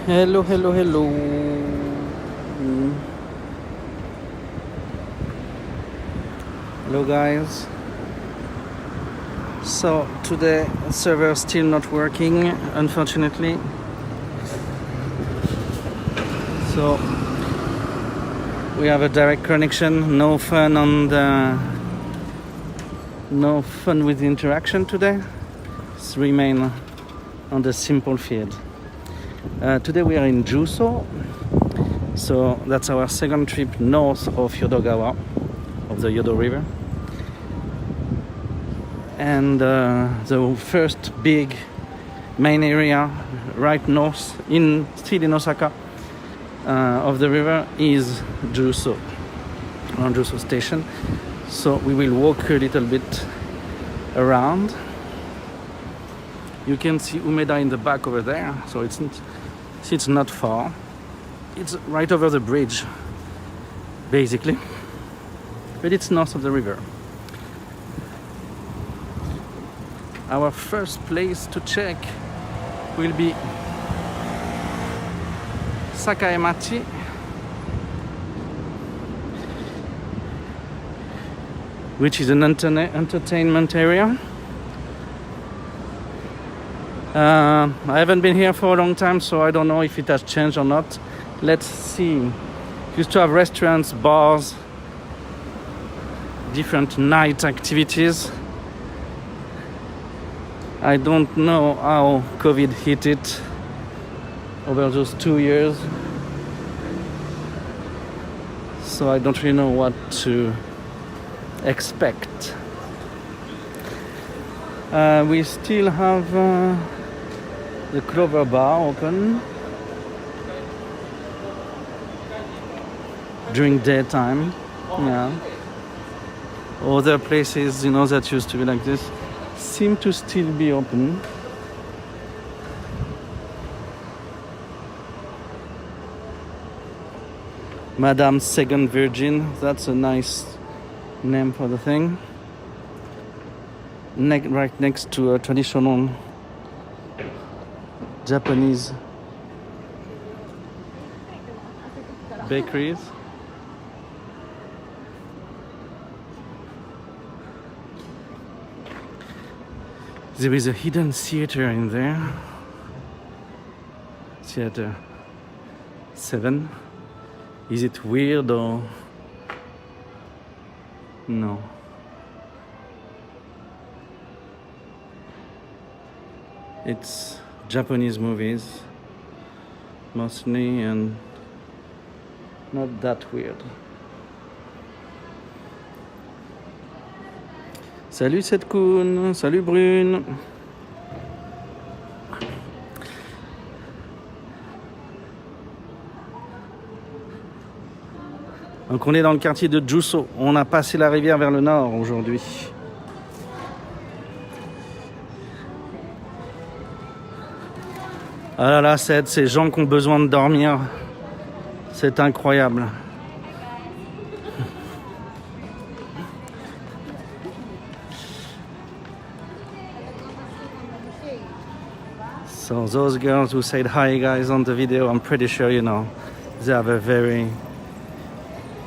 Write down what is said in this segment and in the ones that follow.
Hello, hello, hello. Hello, guys. So today server still not working, unfortunately. So we have a direct connection. No fun with the interaction today. Let's remain on the simple field. Today we are in Juso, so that's our second trip north of Yodogawa, of the Yodo River. And the first big main area right north, still in Osaka, of the river is Juso, on Juso station. So we will walk a little bit around. You can see Umeda in the back over there, so it's not far. It's right over the bridge, basically, but it's north of the river. Our first place to check will be Sakaemachi, which is an entertainment area. I haven't been here for a long time, so I don't know if it has changed or not. Let's see. It used to have restaurants, bars, different night activities. I don't know how COVID hit it over those 2 years, so I don't really know what to expect. We still have the Clover Bar open during daytime. Yeah. Other places, that used to be like this, seem to still be open. Madame Second Virgin, that's a nice name for the thing. Right next to a traditional Japanese bakeries. There is a hidden theater in there. Theater 7. Is it weird or no? It's Japanese movies mostly and not that weird. Salut Setkoun, salut Brune. Donc on est dans le quartier de Juso. On a passé la rivière vers le nord aujourd'hui. Ah là là, c'est ces gens qui ont besoin de dormir. C'est incroyable. So those girls who said hi guys on the video, I'm pretty sure you know they have a very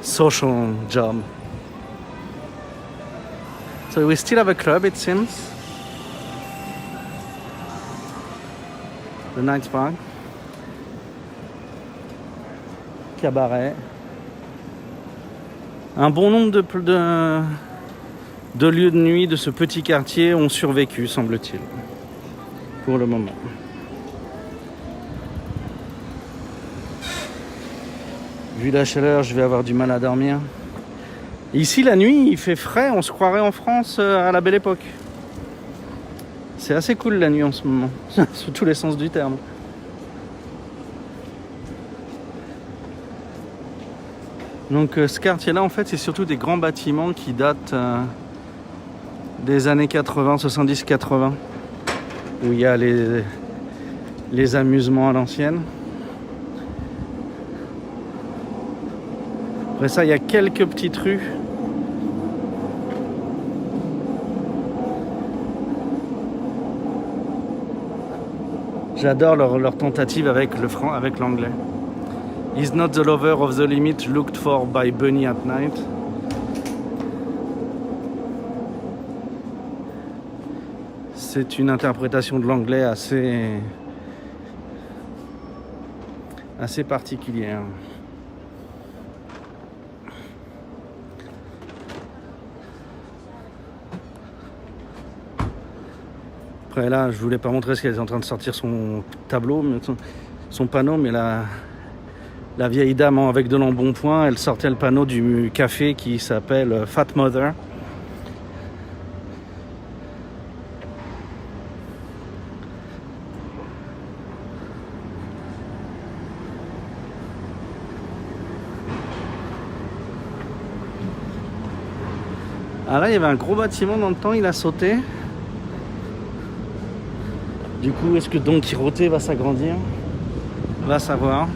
social job. So we still have a club, it seems. The Night Park. Cabaret. Un bon nombre de lieux de nuit de ce petit quartier ont survécu, semble-t-il, pour le moment. Vu la chaleur, je vais avoir du mal à dormir. Ici, la nuit, il fait frais, on se croirait en France à la belle époque. C'est assez cool la nuit en ce moment, sous tous les sens du terme. Donc ce quartier-là, en fait, c'est surtout des grands bâtiments qui datent des années 80, 70-80, où il y a les amusements à l'ancienne. Après ça, il y a quelques petites rues. J'adore leur tentative avec l'anglais. He's not the lover of the limit looked for by Bunny at night. C'est une interprétation de l'anglais assez particulière. Après là, je voulais pas montrer ce qu'elle est en train de sortir son tableau, son panneau, mais la vieille dame avec de l'embonpoint, elle sortait le panneau du café qui s'appelle Fat Mother. Ah là, il y avait un gros bâtiment dans le temps, il a sauté. Du coup, est-ce que Don Quirote va s'agrandir? Va savoir.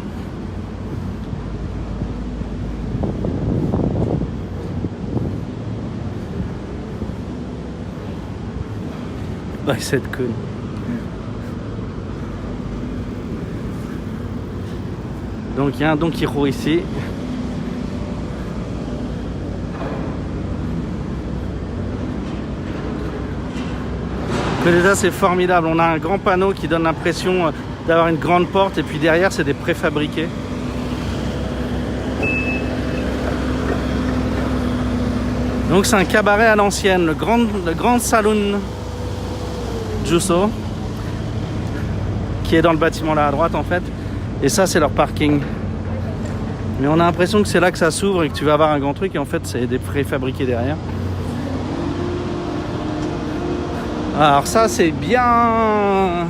Bah, c'est cool. Donc, il y a un Don Quirote ici. Déjà c'est formidable, on a un grand panneau qui donne l'impression d'avoir une grande porte et puis derrière c'est des préfabriqués. Donc c'est un cabaret à l'ancienne, le grand saloon Juso, qui est dans le bâtiment là à droite en fait, et ça c'est leur parking. Mais on a l'impression que c'est là que ça s'ouvre et que tu vas avoir un grand truc et en fait c'est des préfabriqués derrière. Alors ça c'est bien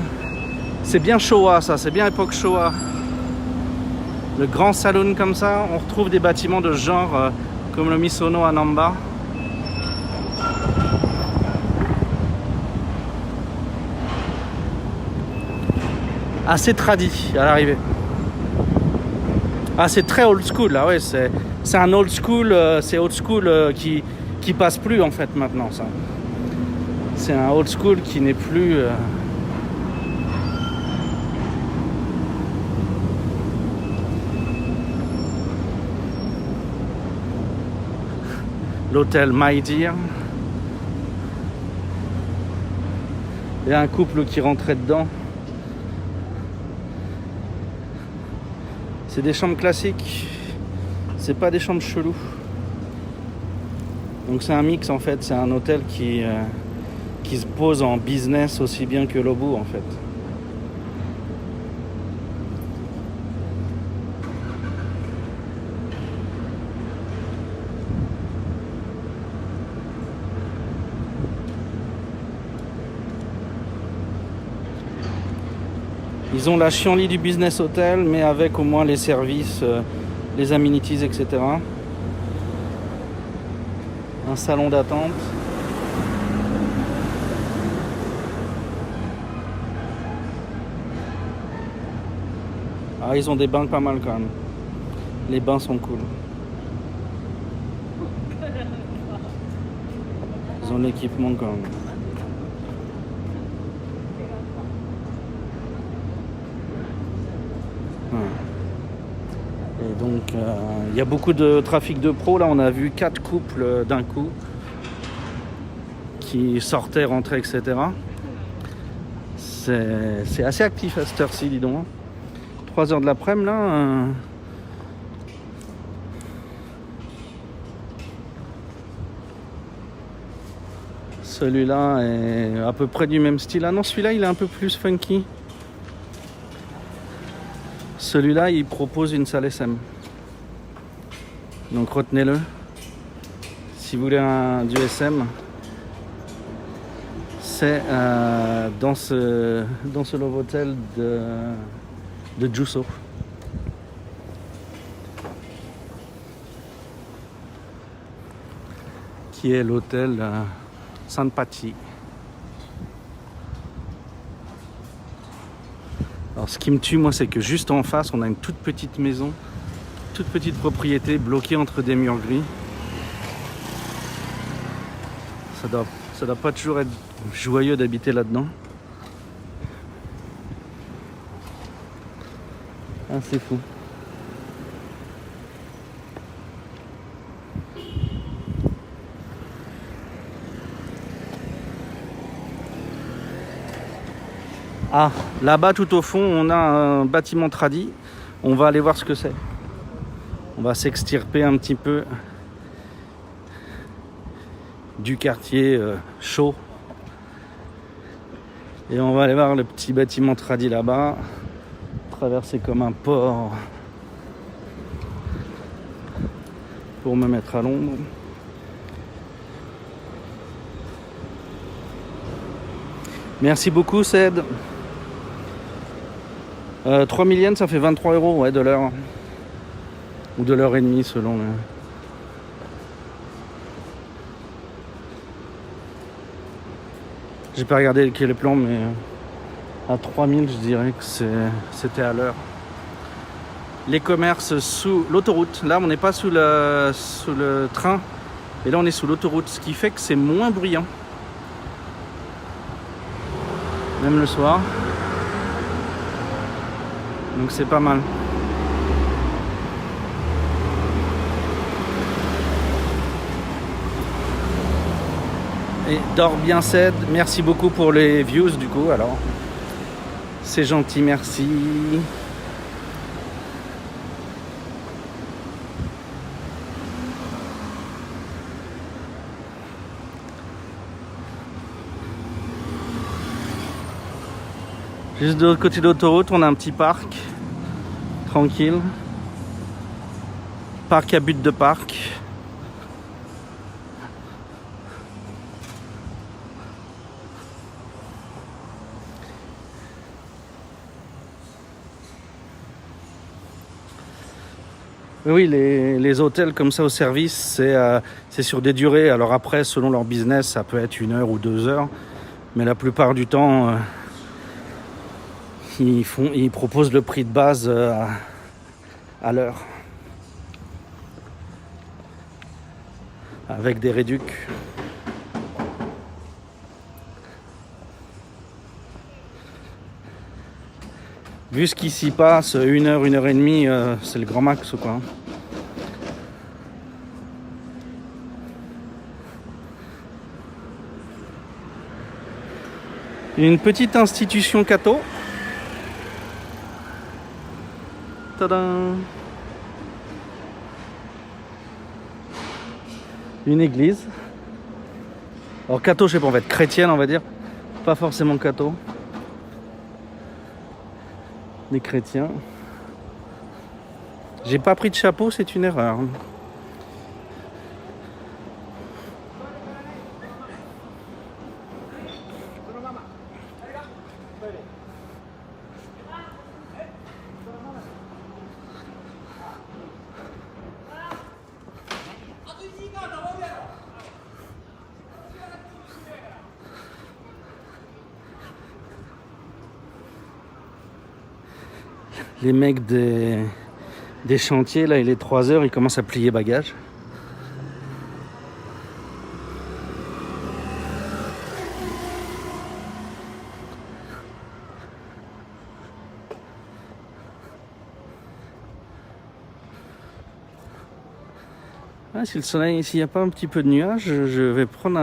Showa, ça c'est bien époque Showa. Le grand saloon comme ça, on retrouve des bâtiments de ce genre comme le Misono à Namba. Assez tradit à l'arrivée. Ah c'est très old school là, ouais, c'est un old school, c'est old school qui passe plus en fait maintenant ça. C'est un old school qui n'est plus... L'hôtel My Dear. Il y a un couple qui rentrait dedans. C'est des chambres classiques. C'est pas des chambres cheloues. Donc c'est un mix en fait. C'est un hôtel qui se pose en business aussi bien que Lobu en fait. Ils ont la chienlit du business hotel, mais avec au moins les services, les amenities, etc. Un salon d'attente. Ah, ils ont des bains pas mal quand même. Les bains sont cool. Ils ont l'équipement quand même. Et donc, il y a beaucoup de trafic de pros. Là, on a vu 4 couples d'un coup qui sortaient, rentraient, etc. C'est assez actif à cette heure-ci, dis donc. 3h de l'après-midi, là. Celui-là est à peu près du même style. Ah non, celui-là, il est un peu plus funky. Celui-là, il propose une salle SM. Donc retenez-le. Si vous voulez du SM, c'est dans ce Love Hotel de Jusso. Qui est l'hôtel Sanpati. Alors ce qui me tue moi, c'est que juste en face on a une toute petite maison, toute petite propriété bloquée entre des murs gris. Ça doit pas toujours être joyeux d'habiter là-dedans. Ah, c'est fou. Ah, là-bas tout au fond, on a un bâtiment tradi. On va aller voir ce que c'est. On va s'extirper un petit peu du quartier chaud. Et on va aller voir le petit bâtiment tradi là-bas. Traverser comme un port pour me mettre à l'ombre. Merci beaucoup, Ced. 3000 yens, ça fait 23 € ouais, de l'heure. Ou de l'heure et demie selon le... J'ai pas regardé quel est le plan, mais à 3000, je dirais que c'était à l'heure. Les commerces sous l'autoroute. Là, on n'est pas sous le train. Et là, on est sous l'autoroute, ce qui fait que c'est moins bruyant. Même le soir. Donc c'est pas mal. Et dors bien, Ced. Merci beaucoup pour les views du coup. Alors, c'est gentil, merci. Juste de l'autre côté de l'autoroute, on a un petit parc. Tranquille. Parc à but de parc. Oui, les hôtels comme ça au service, c'est sur des durées. Alors après, selon leur business, ça peut être 1 heure ou 2 heures. Mais la plupart du temps, ils proposent le prix de base à l'heure. Avec des réducs. Vu ce qui s'y passe, 1 heure, 1 heure et demie, c'est le grand max quoi. Une petite institution catho. Tadam! Une église. Alors catho, je sais pas, en fait, chrétienne, on va dire. Pas forcément catho. Des chrétiens. J'ai pas pris de chapeau, c'est une erreur. Les mecs des chantiers, là, il est 3h, ils commencent à plier bagages. Ah, si le soleil, s'il n'y a pas un petit peu de nuages, je vais prendre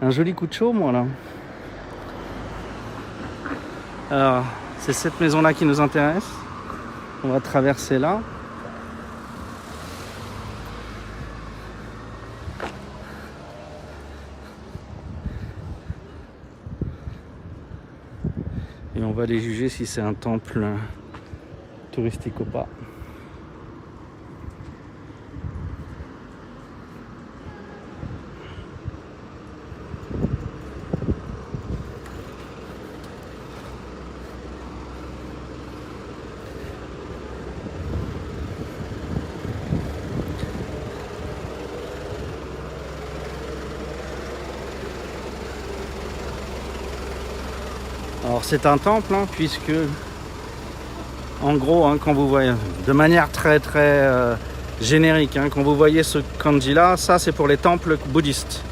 un joli coup de chaud, moi, là. Alors, c'est cette maison-là qui nous intéresse. On va traverser là. Et on va aller juger si c'est un temple touristique ou pas. Alors c'est un temple, hein, puisque en gros, hein, quand vous voyez, de manière très générique, hein, quand vous voyez ce kanji là, ça c'est pour les temples bouddhistes.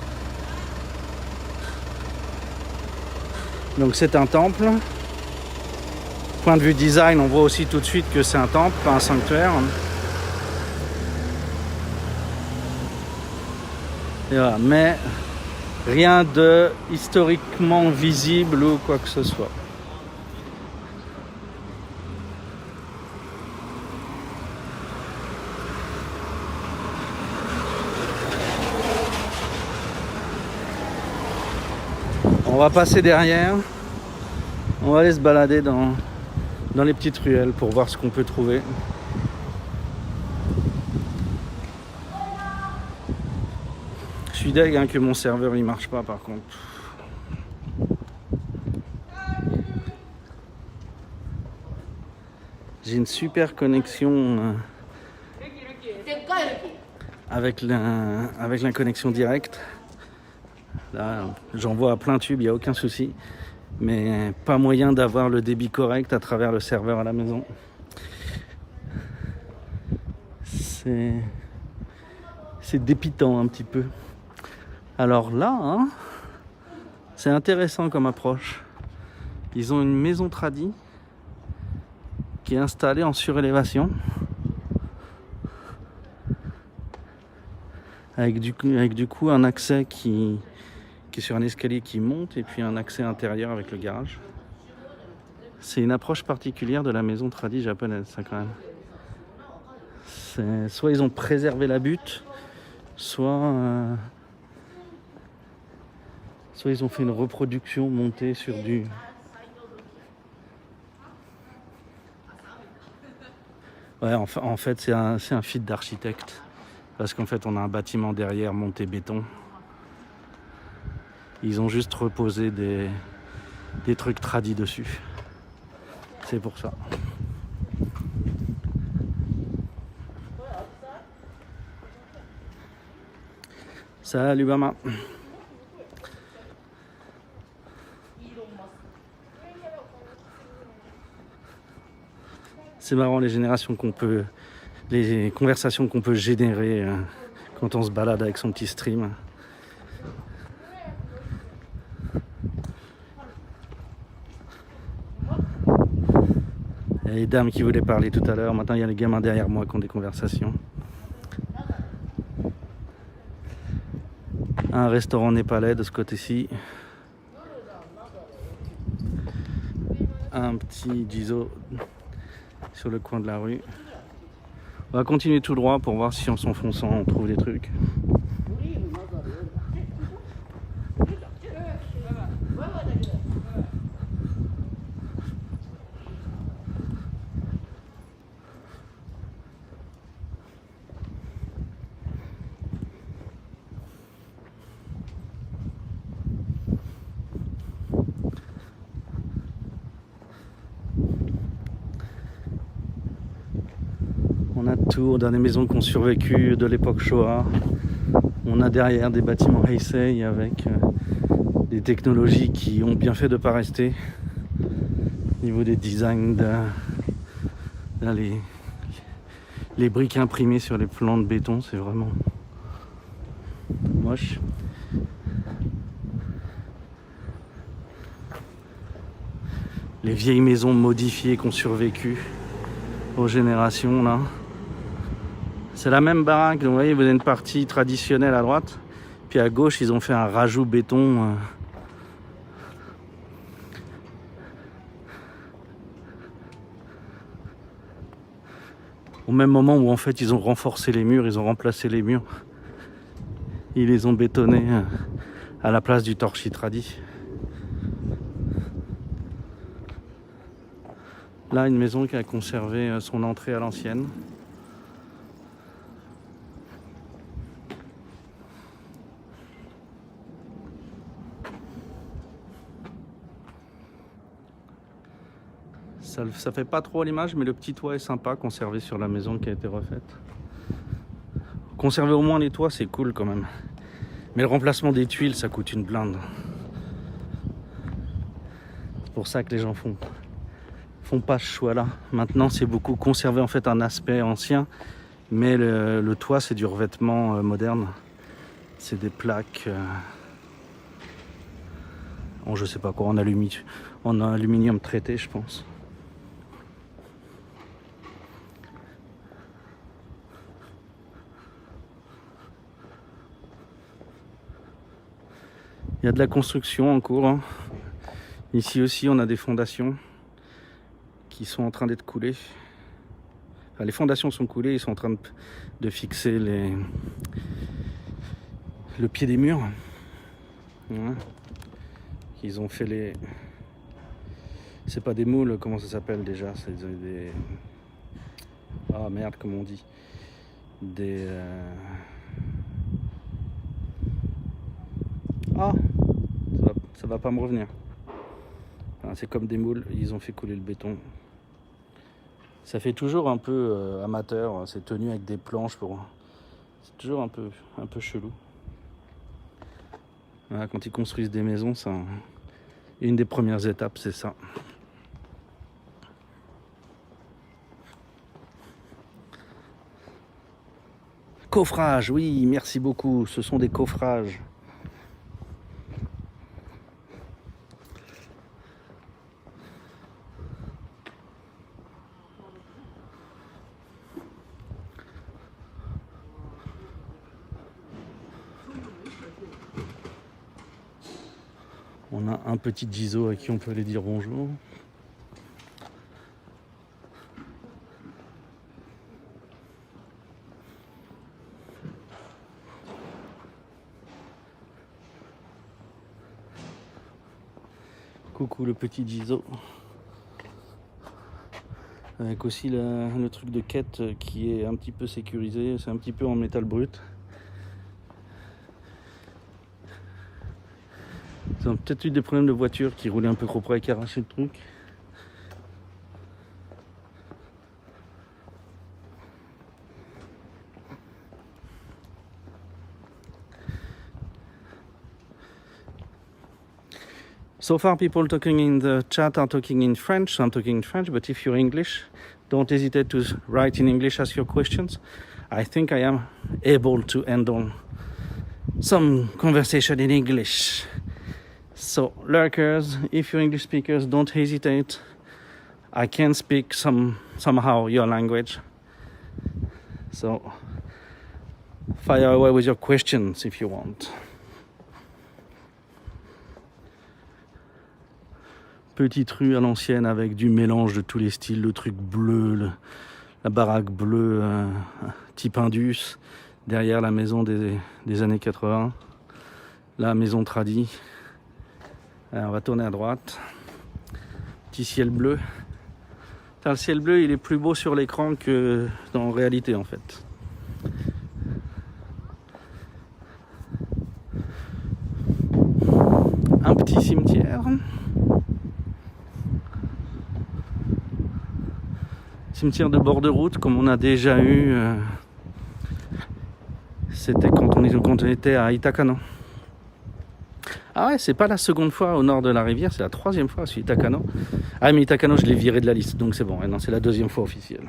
Donc c'est un temple. Point de vue design, on voit aussi tout de suite que c'est un temple, pas un sanctuaire. Et voilà, mais rien de historiquement visible ou quoi que ce soit. On va passer derrière. On va aller se balader dans les petites ruelles pour voir ce qu'on peut trouver. Je suis deg, hein, que mon serveur il marche pas par contre. J'ai une super connexion avec la connexion directe. Là, j'envoie à plein tube, il n'y a aucun souci. Mais pas moyen d'avoir le débit correct à travers le serveur à la maison. C'est dépitant un petit peu. Alors là, hein, c'est intéressant comme approche. Ils ont une maison tradie qui est installée en surélévation. Avec du coup un accès qui est sur un escalier qui monte et puis un accès intérieur avec le garage. C'est une approche particulière de la maison tradie japonaise, ça quand même. Soit ils ont préservé la butte, soit ils ont fait une reproduction montée sur du... Ouais, en fait c'est un feat d'architecte. Parce qu'en fait on a un bâtiment derrière monté béton. Ils ont juste reposé des trucs tradis dessus. C'est pour ça. Salut maman. C'est marrant les conversations qu'on peut générer quand on se balade avec son petit stream. Il y a les dames qui voulaient parler tout à l'heure. Maintenant, il y a les gamins derrière moi qui ont des conversations. Un restaurant népalais de ce côté-ci. un petit Gizo sur le coin de la rue. On va continuer tout droit pour voir si en s'enfonçant on trouve des trucs. On a tout, on a des maisons qui ont survécu de l'époque Shoah. On a derrière des bâtiments Heisei avec des technologies qui ont bien fait de ne pas rester. Au niveau des designs, là, les briques imprimées sur les plans de béton, c'est vraiment moche. Les vieilles maisons modifiées qui ont survécu aux générations là. C'est la même baraque, donc vous voyez, vous avez une partie traditionnelle à droite, puis à gauche ils ont fait un rajout béton. Au même moment où en fait ils ont renforcé les murs, ils ont remplacé les murs, ils les ont bétonnés à la place du torchis tradi. Là, une maison qui a conservé son entrée à l'ancienne. Ça fait pas trop l'image, mais le petit toit est sympa, conservé sur la maison qui a été refaite. Conserver au moins les toits, c'est cool quand même. Mais le remplacement des tuiles, ça coûte une blinde. C'est pour ça que les gens font pas ce choix-là. Maintenant, c'est beaucoup conserver en fait un aspect ancien, mais le toit, c'est du revêtement moderne. C'est des plaques je sais pas quoi, en aluminium traité, je pense. Il y a de la construction en cours. Hein. Ici aussi, on a des fondations qui sont en train d'être coulées. Enfin, les fondations sont coulées, ils sont en train de fixer le pied des murs. Voilà. Ils ont fait les... C'est pas des moules, comment ça s'appelle déjà? C'est des... Ah merde, comment on dit? Des... Ah, ça va pas me revenir. Enfin, c'est comme des moules, ils ont fait couler le béton. Ça fait toujours un peu amateur, c'est tenu avec des planches c'est toujours un peu chelou. Voilà, quand ils construisent des maisons, une des premières étapes, c'est ça. Coffrage, oui, merci beaucoup, ce sont des coffrages. On a un petit Gizo à qui on peut aller dire bonjour. Coucou le petit Gizo. Avec aussi le truc de quête qui est un petit peu sécurisé, c'est un petit peu en métal brut. Ils ont peut-être eu des problèmes de voiture qui roulaient un peu trop près et qui arrachaient le truc. So far people talking in the chat are talking in French, so I'm talking in French, but if you're English, don't hesitate to write in English, ask your questions. I think I am able to handle some conversation in English. So, lurkers, if you're English speakers, don't hesitate. I can speak somehow your language. So, fire away with your questions if you want. Petite rue à l'ancienne avec du mélange de tous les styles, le truc bleu, la baraque bleue type Indus, derrière la maison des années 80, la maison tradie. Alors on va tourner à droite. Petit ciel bleu. Putain, le ciel bleu il est plus beau sur l'écran que en réalité en fait. Un petit cimetière. Cimetière de bord de route comme on a déjà eu. C'était quand on était à Itakano. Ah ouais, c'est pas la seconde fois au nord de la rivière, c'est la troisième fois sur Itakano. Ah mais Itakano je l'ai viré de la liste, donc c'est bon. Non, c'est la deuxième fois officielle.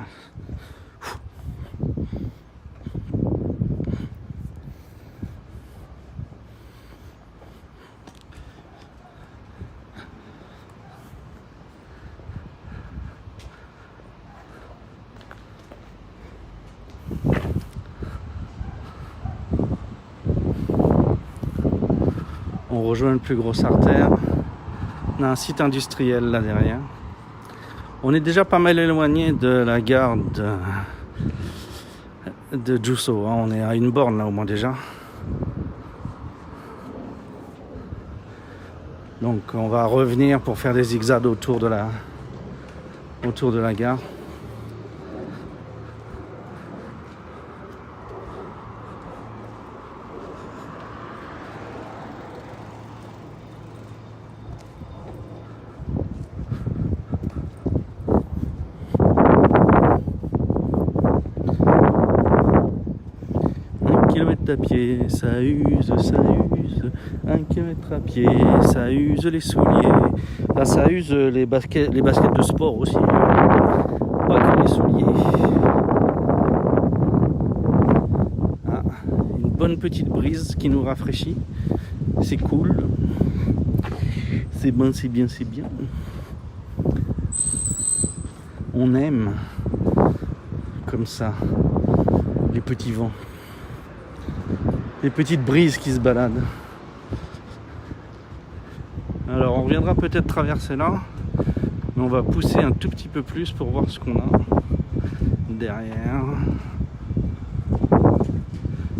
On rejoint le plus gros artère. On a un site industriel là derrière. On est déjà pas mal éloigné de la gare de Juso. On est à une borne là au moins déjà. Donc on va revenir pour faire des zigzags autour de la gare. À pied, ça use, 1 km à pied, ça use les souliers. Là, ça use les baskets de sport aussi, pas que les souliers. Ah, une bonne petite brise qui nous rafraîchit, c'est cool, c'est bon, c'est bien, c'est bien. On aime comme ça les petits vents. Les petites brises qui se baladent. Alors on reviendra peut-être traverser là, mais on va pousser un tout petit peu plus pour voir ce qu'on a derrière.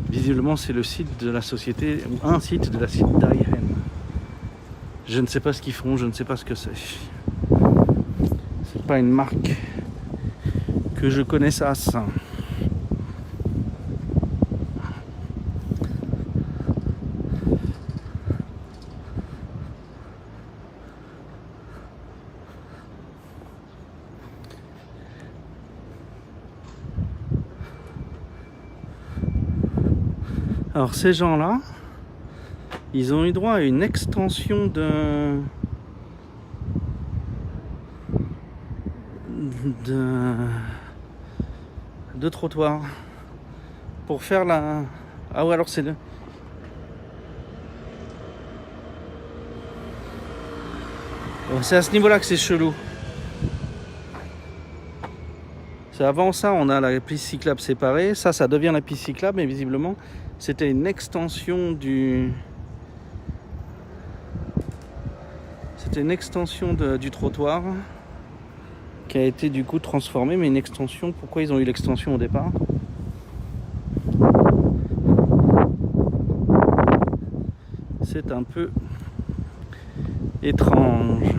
Visiblement c'est le site de la société, ou un site de la site Daihen. Je ne sais pas ce qu'ils font, je ne sais pas ce que c'est. C'est pas une marque que je connaissasse. Alors ces gens-là, ils ont eu droit à une extension de trottoir pour faire la... Ah ouais, alors c'est le... C'est à ce niveau-là que c'est chelou. C'est avant ça, on a la piste cyclable séparée. Ça devient la piste cyclable, mais visiblement, c'était une extension du... C'était une extension du trottoir qui a été du coup transformée, mais une extension... Pourquoi ils ont eu l'extension au départ ? C'est un peu étrange.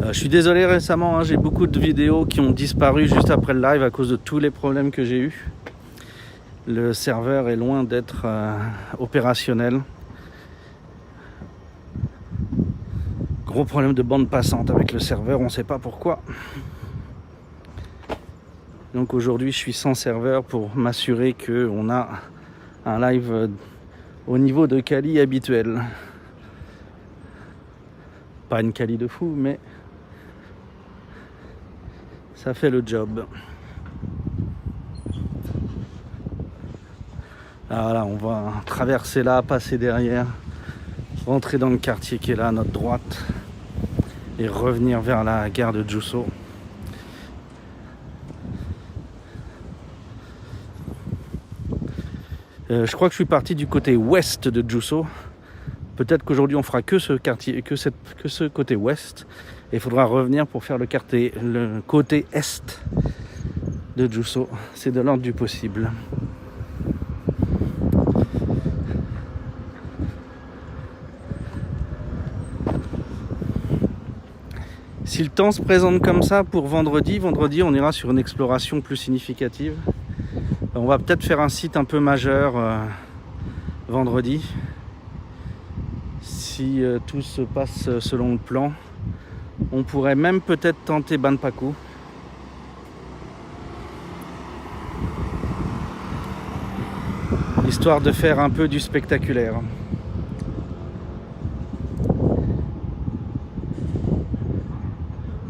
Je suis désolé récemment, j'ai beaucoup de vidéos qui ont disparu juste après le live à cause de tous les problèmes que j'ai eus. Le serveur est loin d'être opérationnel. Gros problème de bande passante avec le serveur, on ne sait pas pourquoi. Donc aujourd'hui je suis sans serveur pour m'assurer qu'on a un live au niveau de quali habituel. Pas une quali de fou, mais ça fait le job. Alors là, on va traverser là, passer derrière, rentrer dans le quartier qui est là à notre droite et revenir vers la gare de Juso. Je crois que je suis parti du côté ouest de Jusso. Peut-être qu'aujourd'hui on fera que ce quartier, que ce côté ouest. Et il faudra revenir pour faire le côté est de Jusso. C'est de l'ordre du possible. Si le temps se présente comme ça pour vendredi on ira sur une exploration plus significative. On va peut-être faire un site un peu majeur vendredi. Si tout se passe selon le plan, on pourrait même peut-être tenter Banpaku. Histoire de faire un peu du spectaculaire.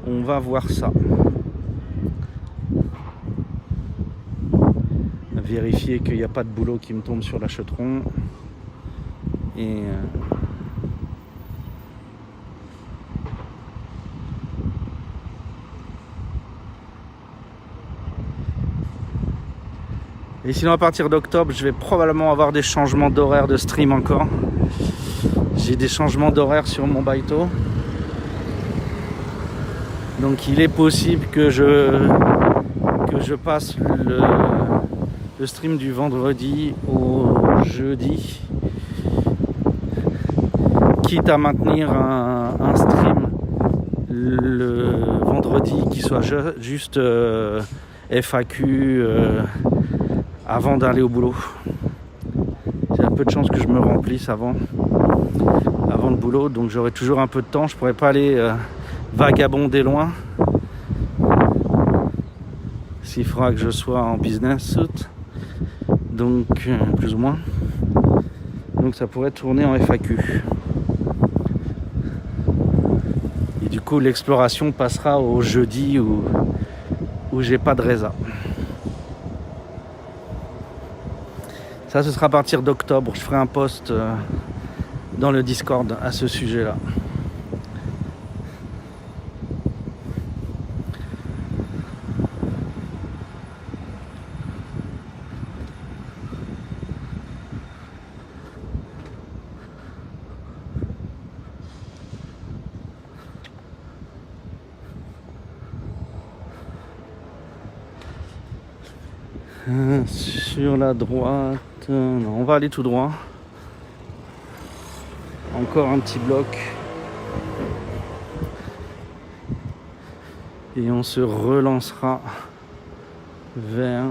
On va voir ça. Vérifier qu'il n'y a pas de boulot qui me tombe sur l'achetron. Et sinon à partir d'octobre, je vais probablement avoir des changements d'horaire de stream encore. J'ai des changements d'horaire sur mon baito. Donc il est possible que je passe le stream du vendredi au jeudi. Quitte à maintenir un stream le vendredi qui soit juste FAQ avant d'aller au boulot. J'ai un peu de chance que je me remplisse avant le boulot, donc j'aurai toujours un peu de temps. Je pourrais pas aller vagabonder loin. S'il faudra que je sois en business suit, donc plus ou moins. Donc ça pourrait tourner en FAQ. Et du coup l'exploration passera au jeudi où j'ai pas de résa. Ça, ce sera à partir d'octobre. Je ferai un post dans le Discord à ce sujet-là. Sur la droite, non, on va aller tout droit. Encore un petit bloc. Et on se relancera vers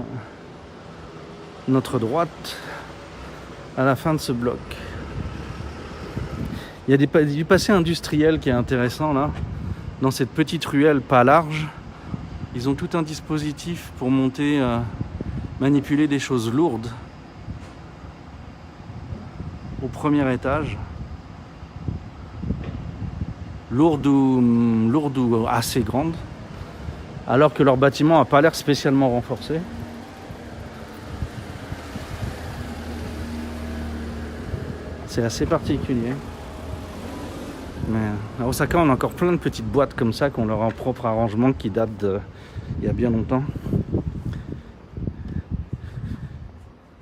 notre droite à la fin de ce bloc. Il y a du passé industriel qui est intéressant là. Dans cette petite ruelle pas large, ils ont tout un dispositif pour monter... manipuler des choses lourdes au premier étage, lourdes ou assez grandes, alors que leur bâtiment n'a pas l'air spécialement renforcé. C'est assez particulier. Mais à Osaka, on a encore plein de petites boîtes comme ça qui ont leur propre arrangement qui date d'il y a bien longtemps.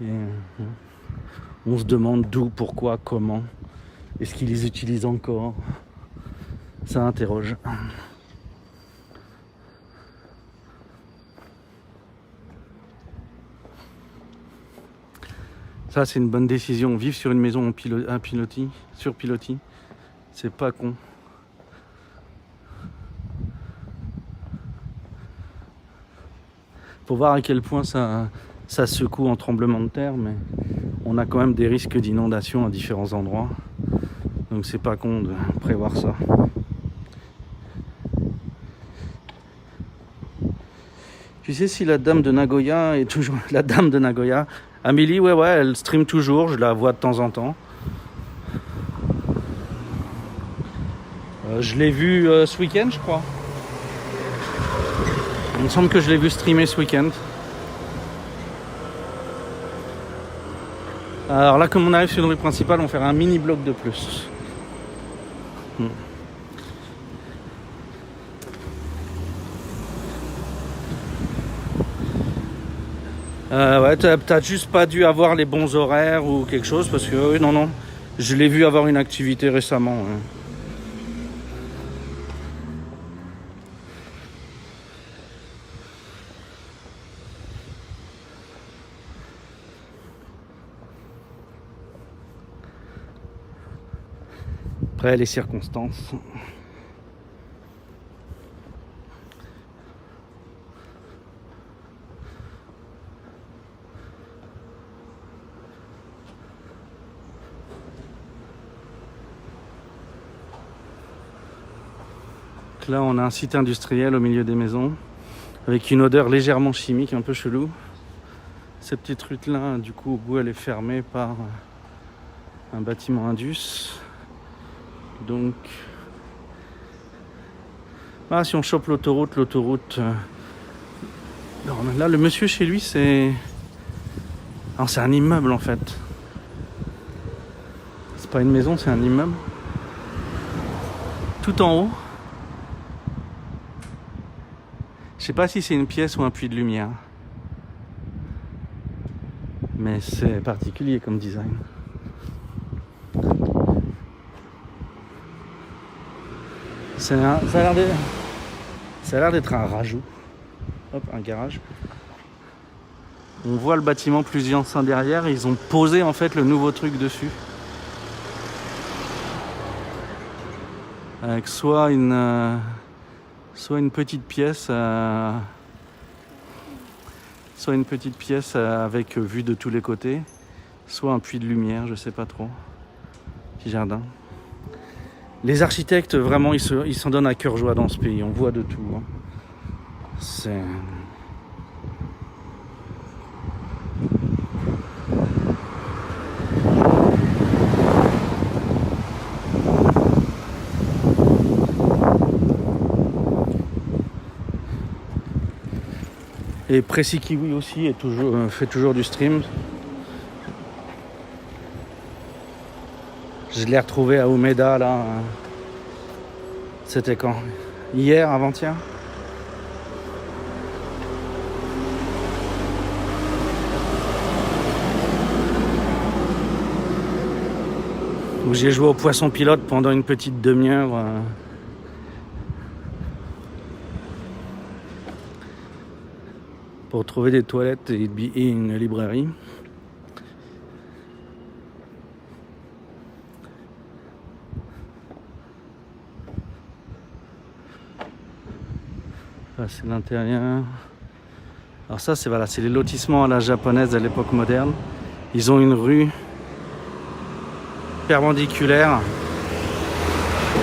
Et on se demande d'où, pourquoi, comment. Est-ce qu'ils les utilisent encore? Ça interroge. Ça, c'est une bonne décision. Vivre sur une maison sur pilotis, c'est pas con. Faut voir à quel point ça secoue en tremblement de terre, mais on a quand même des risques d'inondation à différents endroits. Donc c'est pas con de prévoir ça. Tu sais si la dame de Nagoya est toujours... La dame de Nagoya, Amélie, ouais, elle stream toujours, je la vois de temps en temps. Je l'ai vue ce week-end, je crois. Il me semble que je l'ai vu streamer ce week-end. Alors là, comme on arrive sur une rue principale, on va faire un mini bloc de plus. Ouais, t'as juste pas dû avoir les bons horaires ou quelque chose parce que non, je l'ai vu avoir une activité récemment. Ouais. Après les circonstances. Là, on a un site industriel au milieu des maisons, avec une odeur légèrement chimique, un peu chelou. Cette petite rue-là, du coup, au bout, elle est fermée par un bâtiment Indus. Donc, si on chope l'autoroute... Là, le monsieur chez lui, c'est... Alors, c'est un immeuble, en fait. C'est pas une maison, c'est un immeuble. Tout en haut. Je sais pas si c'est une pièce ou un puits de lumière. Mais c'est particulier comme design. Ça a l'air d'être un rajout. Hop, un garage. On voit le bâtiment plus ancien derrière. Ils ont posé en fait le nouveau truc dessus. Avec soit une petite pièce, avec vue de tous les côtés, soit un puits de lumière, je sais pas trop. Petit jardin. Les architectes, vraiment, ils s'en donnent à cœur joie dans ce pays. On voit de tout. Hein. C'est... Et Précis Kiwi aussi fait toujours du stream. Je l'ai retrouvé à Umeda là. C'était quand? Hier, avant-hier? Où j'ai joué au poisson pilote pendant une petite demi-heure. Pour trouver des toilettes et une librairie. Là, c'est l'intérieur. Alors ça, c'est les lotissements à la japonaise à l'époque moderne. Ils ont une rue perpendiculaire,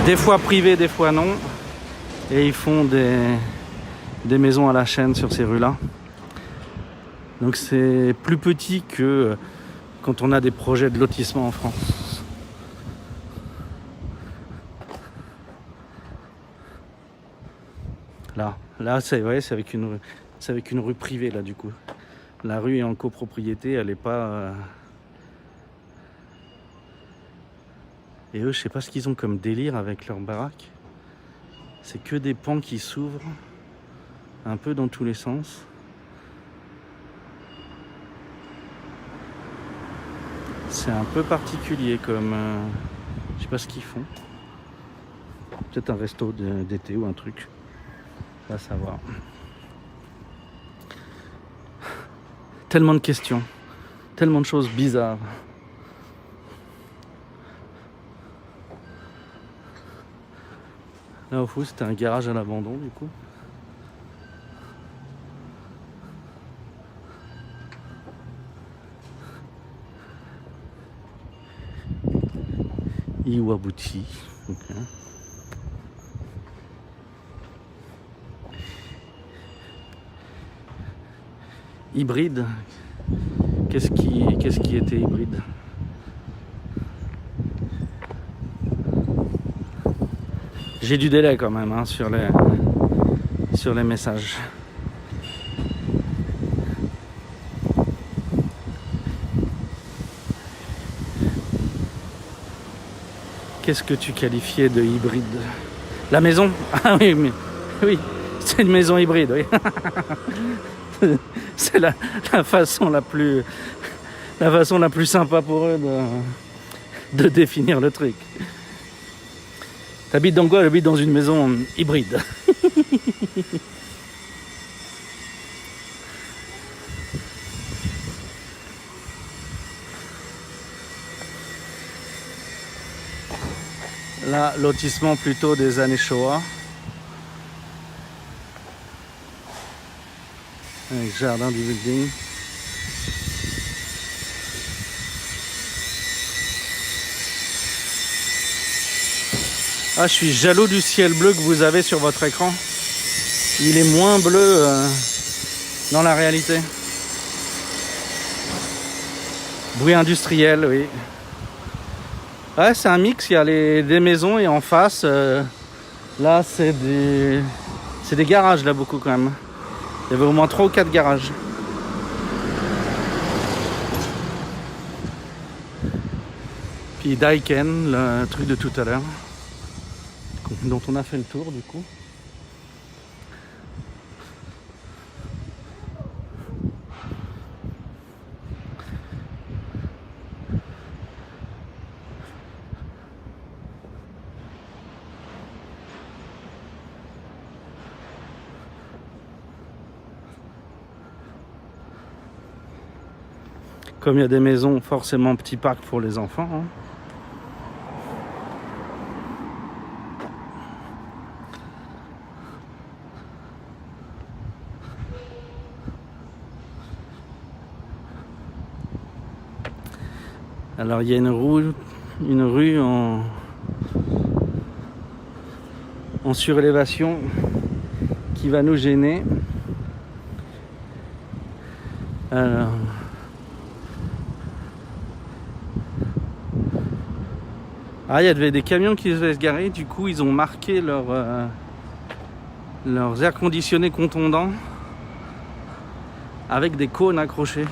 des fois privée, des fois non. Et ils font des maisons à la chaîne sur ces rues-là. Donc c'est plus petit que quand on a des projets de lotissement en France. Là c'est avec une rue privée là du coup. La rue est en copropriété, elle est pas. Et eux, je sais pas ce qu'ils ont comme délire avec leur baraque. C'est que des pans qui s'ouvrent un peu dans tous les sens. C'est un peu particulier comme... je sais pas ce qu'ils font. Peut-être un resto d'été ou un truc. Va savoir. Tellement de questions. Tellement de choses bizarres. Là au fond c'était un garage à l'abandon du coup. Iwabuchi. Okay. Hybride. Qu'est-ce qui était hybride? J'ai du délai quand même hein, sur les messages. Qu'est-ce que tu qualifiais de hybride? La maison? Ah oui, oui, c'est une maison hybride, oui. c'est la façon la plus sympa pour eux de définir le truc. T'habites dans quoi? J'habite dans une maison hybride. Là, lotissement plutôt des années Shoah. Avec jardin du building. Ah, je suis jaloux du ciel bleu que vous avez sur votre écran. Il est moins bleu dans la réalité. Bruit industriel, oui. Ouais, c'est un mix, il y a des maisons et en face, là, c'est des garages, là, beaucoup quand même. Il y avait au moins 3 ou 4 garages. Puis Daiken, le truc de tout à l'heure, dont on a fait le tour du coup. Comme il y a des maisons, forcément petit parc pour les enfants. Hein. Alors il y a une rue en surélévation qui va nous gêner. Alors, il y avait des camions qui devaient se garer, du coup ils ont marqué leurs airs conditionnés contondants avec des cônes accrochés.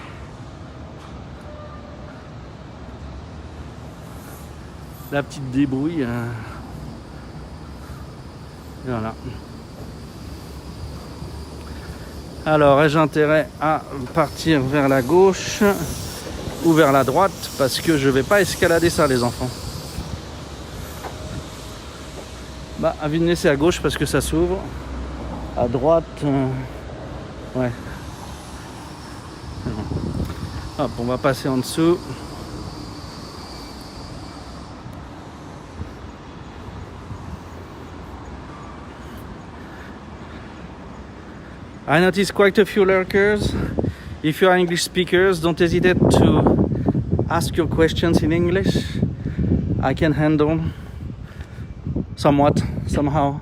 La petite débrouille. Voilà. Alors, ai-je intérêt à partir vers la gauche ou vers la droite? Parce que je vais pas escalader ça, les enfants. Bah, envie de me laisser à gauche parce que ça s'ouvre. À droite, ouais. Hop, on va passer en dessous. I noticed quite a few lurkers. If you are English speakers, don't hesitate to ask your questions in English. I can handle somehow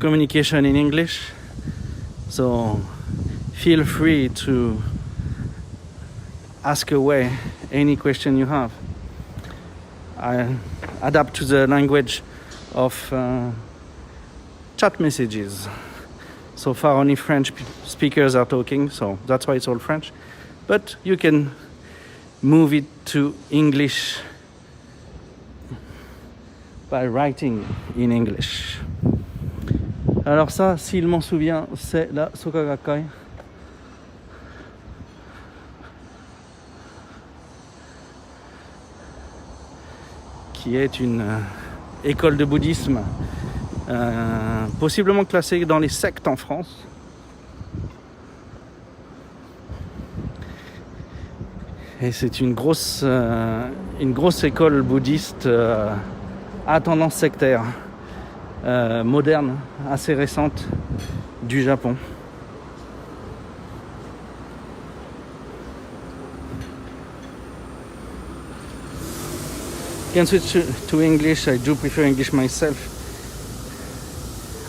communication in English. So feel free to ask away any question you have. I adapt to the language of chat messages. So far only French speakers are talking, so that's why it's all French. But you can move it to English by writing in English. Alors ça, s'il m'en souvient, c'est la Soka Gakkai. Qui est une école de bouddhisme possiblement classée dans les sectes en France. Et c'est une grosse école bouddhiste à tendance sectaire, moderne, assez récente, du Japon. You can switch to English. I do prefer English myself.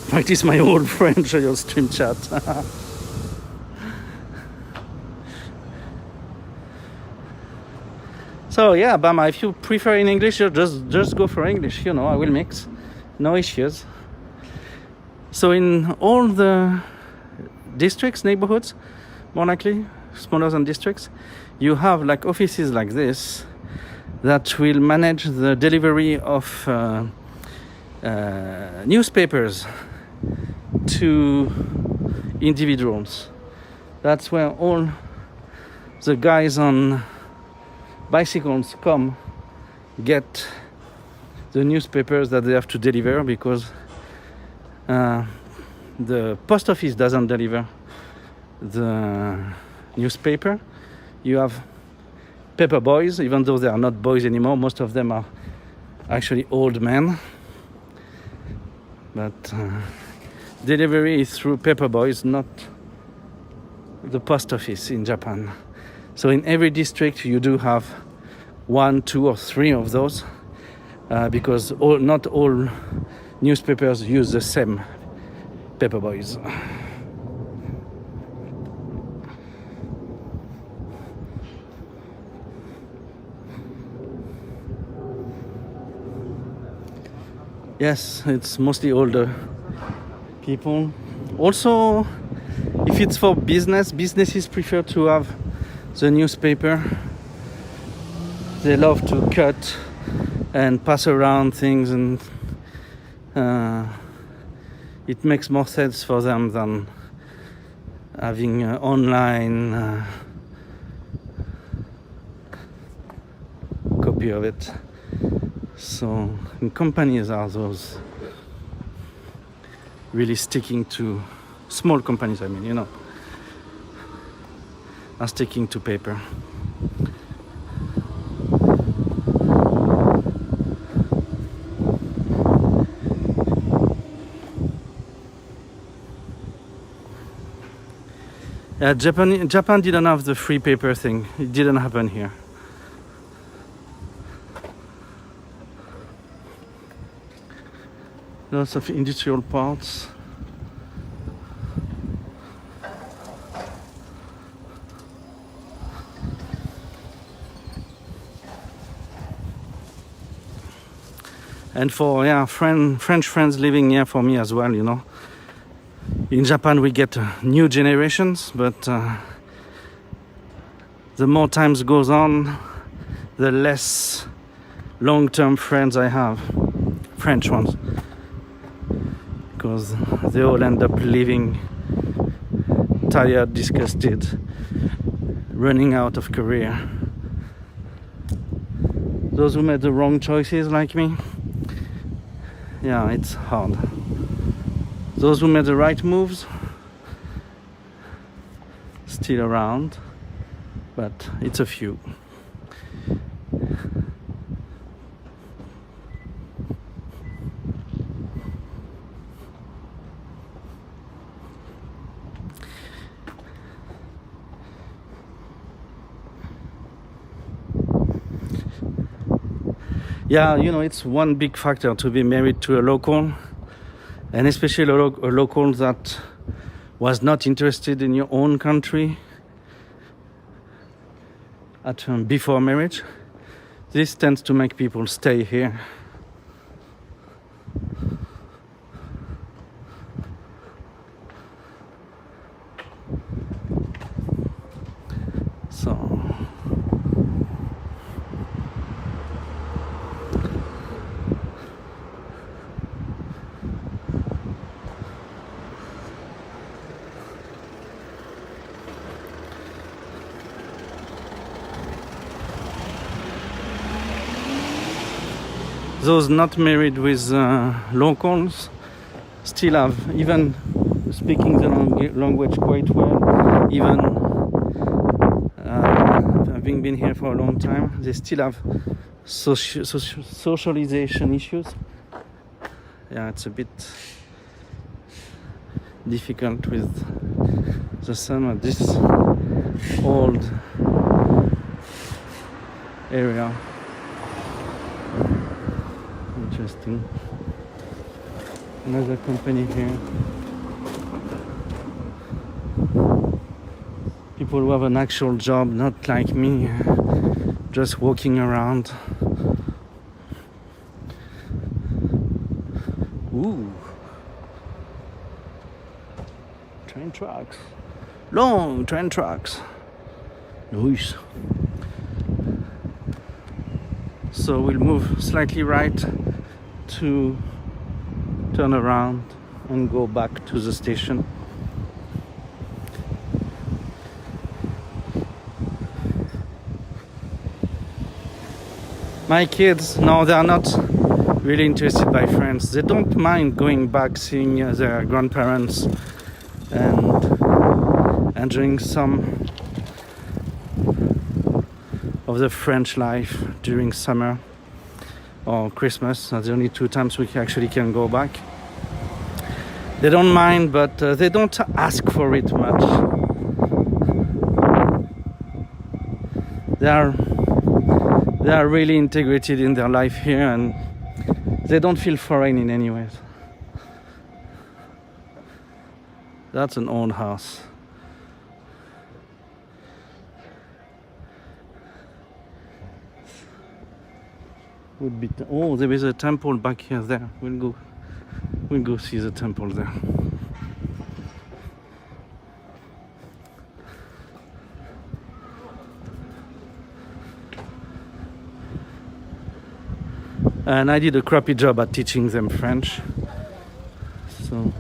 Practice my old French on your stream chat. So yeah, Bama, if you prefer in English, just go for English. You know, I will mix, no issues. So in all the districts, neighborhoods, more likely smaller than districts, you have like offices like this that will manage the delivery of newspapers to individuals. That's where all the guys on bicycles come get the newspapers that they have to deliver, because the post office doesn't deliver the newspaper. You have paper boys, even though they are not boys anymore. Most of them are actually old men. But delivery is through paper boys, not the post office in Japan. So in every district you do have 1, 2, or 3 of those, because not all newspapers use the same paper boys. Yes, it's mostly older people. Also, if it's for businesses prefer to have the newspaper. They love to cut and pass around things, and it makes more sense for them than having online copy of it. So companies are those really sticking to, small companies, I mean, are sticking to paper. Japan didn't have the free paper thing. It didn't happen here. Lots of industrial parts. And for French friends living here for me as well, In Japan we get new generations, but the more times goes on, the less long-term friends I have, French ones, because they all end up leaving tired, disgusted, running out of career. Those who made the wrong choices like me, it's hard. Those who made the right moves, still around, but it's a few. It's one big factor to be married to a local, and especially a local that was not interested in your own country before marriage. This tends to make people stay here. Those not married with locals still have, even speaking the language quite well, even having been here for a long time, they still have socialization issues. It's a bit difficult with the summer, this old area. Interesting. Another company here. People who have an actual job, not like me, just walking around. Ooh. Train tracks. Long train tracks. Nice. So we'll move slightly right to turn around and go back to the station. My kids, no, they are not really interested by France. They don't mind going back, seeing their grandparents and enjoying some of the French life during summer or Christmas. That's the only 2 times we actually can go back. They don't mind, but they don't ask for it much. They are really integrated in their life here, and they don't feel foreign in any way. That's an old house. Would be oh, there is a temple back here. There, we'll go see the temple there. And I did a crappy job at teaching them French. So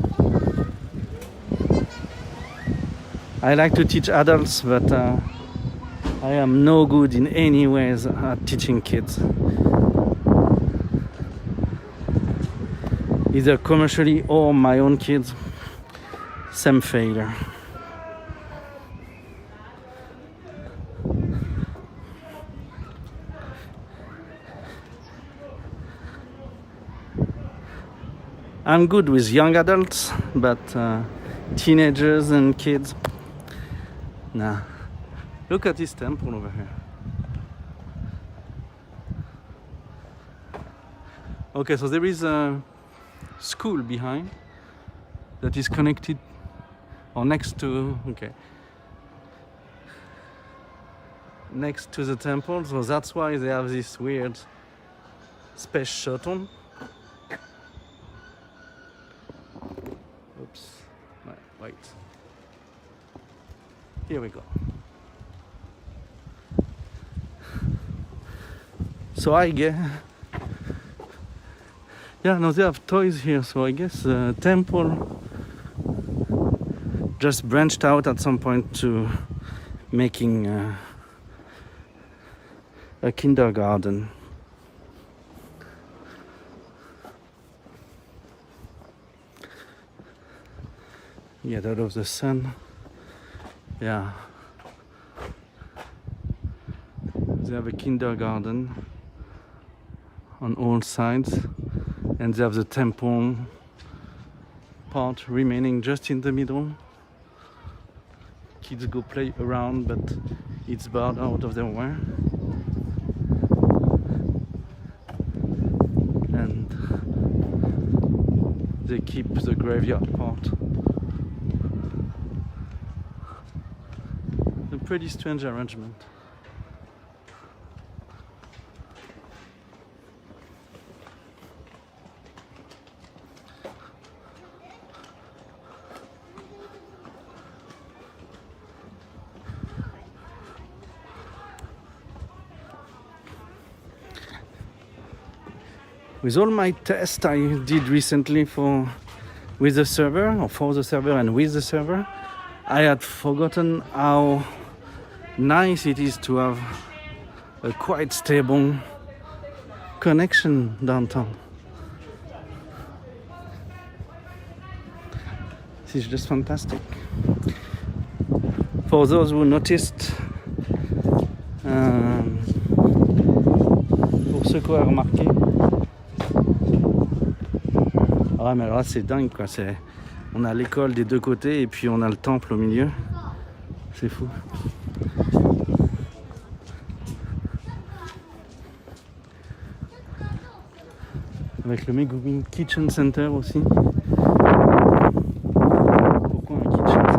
I like to teach adults, but I am no good in any ways at teaching kids. Either commercially or my own kids, same failure. I'm good with young adults, but teenagers and kids, nah. Look at this temple over here. Okay, so there is a school behind that is connected or next to, okay, next to the temple, so that's why they have this weird space shuttle. Oops, wait, here we go. So I guess, yeah, no, they have toys here, so I guess the temple just branched out at some point to making a kindergarten. Get out of the sun. Yeah. They have a kindergarten on all sides, and they have the temple part remaining just in the middle. Kids go play around, but it's barred out of their way. And they keep the graveyard part. A pretty strange arrangement. With all my tests I did recently with the server, or for the server and with the server, I had forgotten how nice it is to have a quite stable connection downtown. This is just fantastic. For those who noticed, pour ceux qui ont remarqué, ah mais alors là c'est dingue quoi, on a l'école des deux côtés et puis on a le temple au milieu, c'est fou. Avec le Megumi Kitchen Center aussi. Pourquoi un Kitchen Center?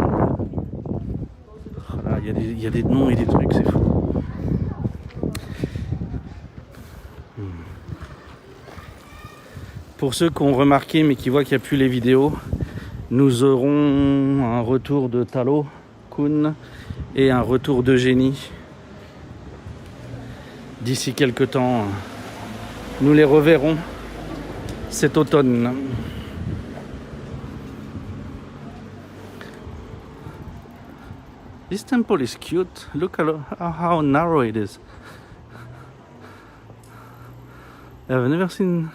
Oh là, il y a des noms et des trucs, c'est fou. Pour ceux qui ont remarqué mais qui voient qu'il n'y a plus les vidéos, nous aurons un retour de Talo Kun et un retour d'Eugénie. D'ici quelques temps, nous les reverrons cet automne. This temple is cute. Look at how narrow it is. I've never seen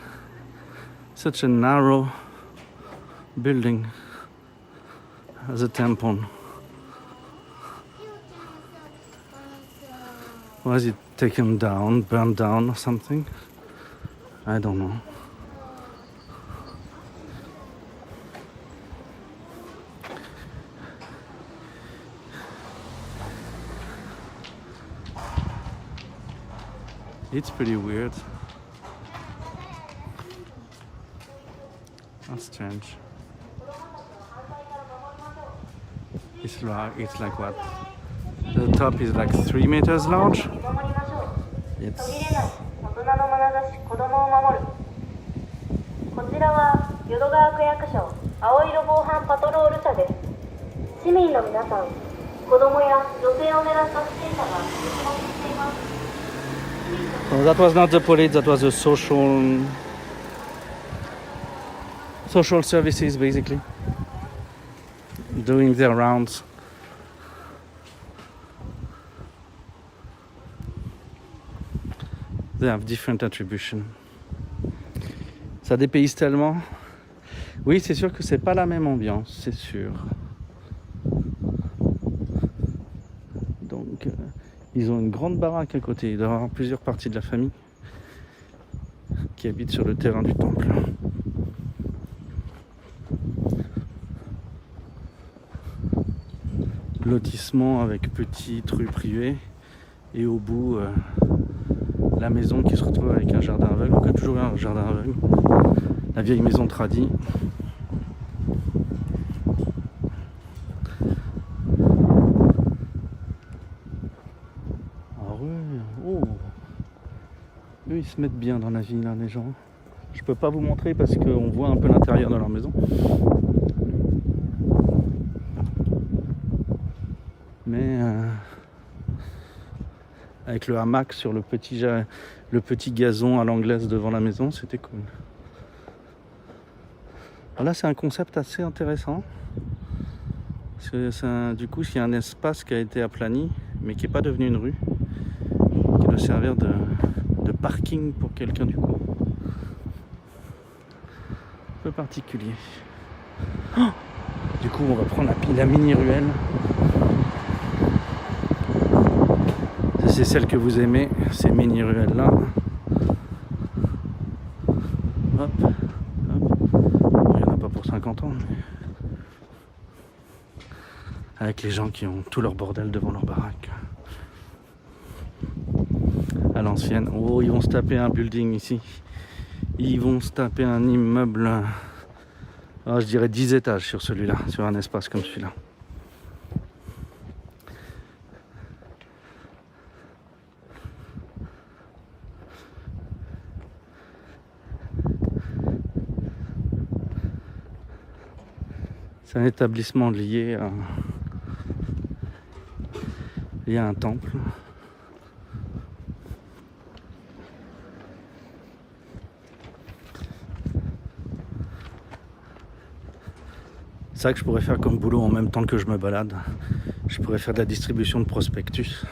such a narrow building as a temple. Was it taken down, burned down or something? I don't know. It's pretty weird. That's strange. It's like what? The top is like 3 meters large. It's 大人の眼差し子供を守る。こちらは淀川区役所青色防犯パトロール車です。市民の皆さん、子供や女性を狙った不審者が出没しています。well, that was not the police, that was the social services basically doing their rounds. They have different attributions. Ça dépayse tellement. Oui, c'est sûr que c'est pas la même ambiance, c'est sûr. Donc, ils ont une grande baraque à côté. Il doit y avoir plusieurs parties de la famille qui habitent sur le terrain du temple. Lotissement avec petite rue privée et au bout la maison qui se retrouve avec un jardin aveugle, donc il y a toujours un jardin aveugle, la vieille maison tradie. Ah ouais, oh, eux ils se mettent bien dans la vie là, les gens. Je peux pas vous montrer parce qu'on voit un peu l'intérieur de leur maison. Mais avec le hamac sur le petit gazon à l'anglaise devant la maison, c'était cool. Alors là, c'est un concept assez intéressant. Parce que du coup, il y a un espace qui a été aplani, mais qui n'est pas devenu une rue, qui doit servir de parking pour quelqu'un du coup. Un peu particulier. Oh, du coup, on va prendre la mini-ruelle. C'est celle que vous aimez, ces mini-ruelles là. Hop, hop. Bon, il n'y en a pas pour 50 ans, mais... avec les gens qui ont tout leur bordel devant leur baraque. À l'ancienne. Oh, ils vont se taper un building ici. Ils vont se taper un immeuble, je dirais 10 étages sur celui-là, sur un espace comme celui-là. C'est un établissement lié à un temple. C'est ça que je pourrais faire comme boulot en même temps que je me balade. Je pourrais faire de la distribution de prospectus.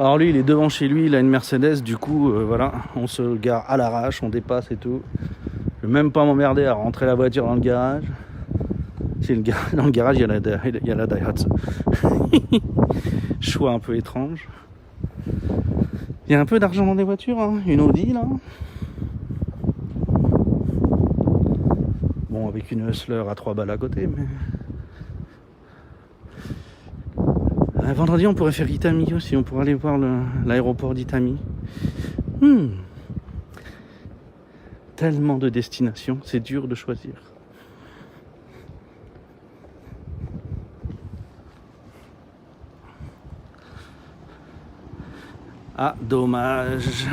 Alors lui, il est devant chez lui, il a une Mercedes, du coup, voilà, on se gare à l'arrache, on dépasse et tout. Je vais même pas m'emmerder à rentrer la voiture dans le garage. Dans le garage, il y a la Daihatsu. Choix un peu étrange. Il y a un peu d'argent dans des voitures, hein. Une Audi là. Bon, avec une Hustler à 3 balles à côté, mais... vendredi, on pourrait faire Itami aussi. On pourrait aller voir l'aéroport d'Itami. Tellement de destinations, c'est dur de choisir. Ah, dommage.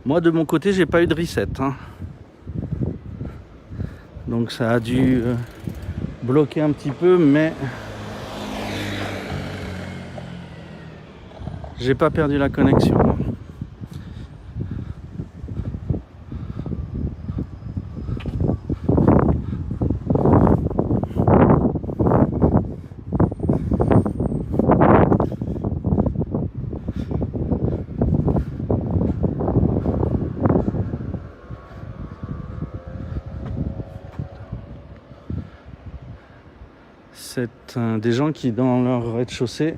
Moi, de mon côté, j'ai pas eu de reset. Hein. Donc ça a dû... bloqué un petit peu, mais j'ai pas perdu la connexion. C'est des gens qui, dans leur rez-de-chaussée,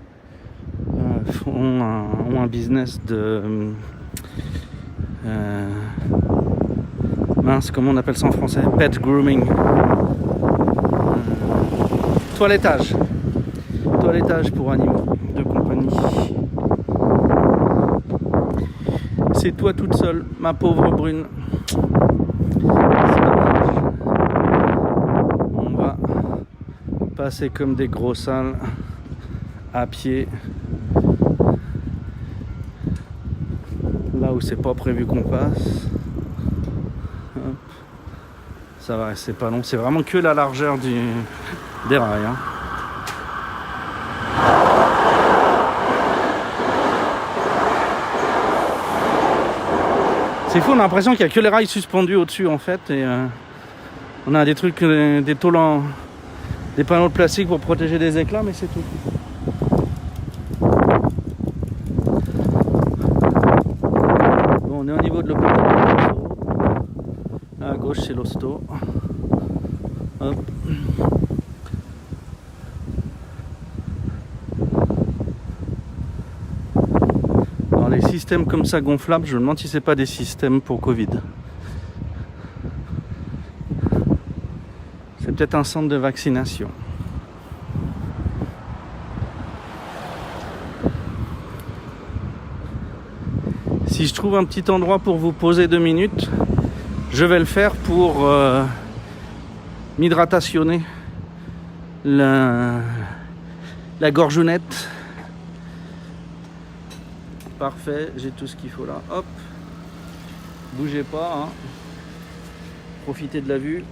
ont un business de... mince, comment on appelle ça en français? Pet grooming. Toilettage. Toilettage pour animaux de compagnie. C'est toi toute seule, ma pauvre brune. C'est dommage. On va passer comme des gros sales à pied. Là où c'est pas prévu qu'on passe. Hop. Ça va, c'est pas long. C'est vraiment que la largeur des rails. Hein. C'est fou, on a l'impression qu'il n'y a que les rails suspendus au-dessus en fait. Et on a des trucs, des tôles des panneaux de plastique pour protéger des éclats, mais c'est tout. Bon, on est au niveau de l'hôpital. Là, à gauche, c'est l'hosto. Hop. Alors, les systèmes comme ça gonflables, je me demande si c'est pas des systèmes pour Covid. C'est peut-être un centre de vaccination. Si je trouve un petit endroit pour vous poser 2 minutes, je vais le faire pour m'hydratationner la gorgeounette. Parfait, j'ai tout ce qu'il faut là. Hop, bougez pas, hein. Profitez de la vue.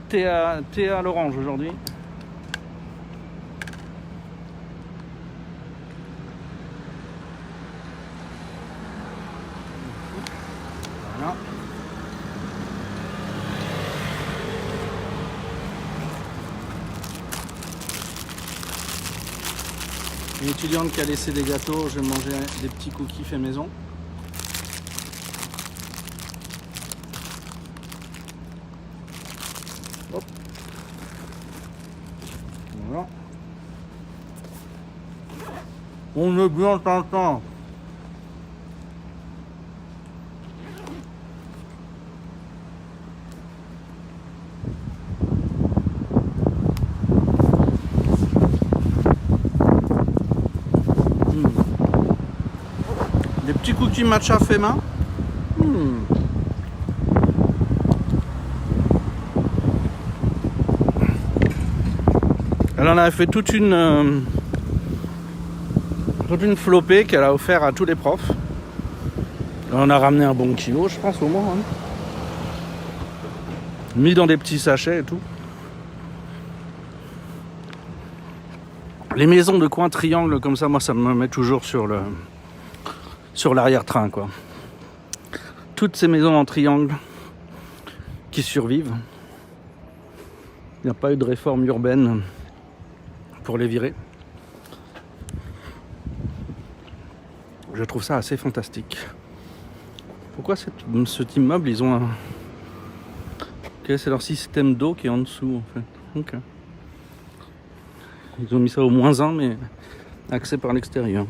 Thé à l'orange aujourd'hui. Voilà. Une étudiante qui a laissé des gâteaux, je vais manger des petits cookies faits maison. Hop. Voilà. On est bien tentant. Des petits cookies matcha fait main. Elle en a fait toute une flopée qu'elle a offert à tous les profs. On a ramené un bon kilo, je pense, au moins. Hein. Mis dans des petits sachets et tout. Les maisons de coin triangle comme ça, moi, ça me met toujours sur l'arrière-train, quoi. Toutes ces maisons en triangle qui survivent. Il n'y a pas eu de réforme urbaine pour les virer. Je trouve ça assez fantastique. Pourquoi cet immeuble, ils ont un... Okay, c'est leur système d'eau qui est en dessous, en fait. Okay. Ils ont mis ça au -1, mais accès par l'extérieur.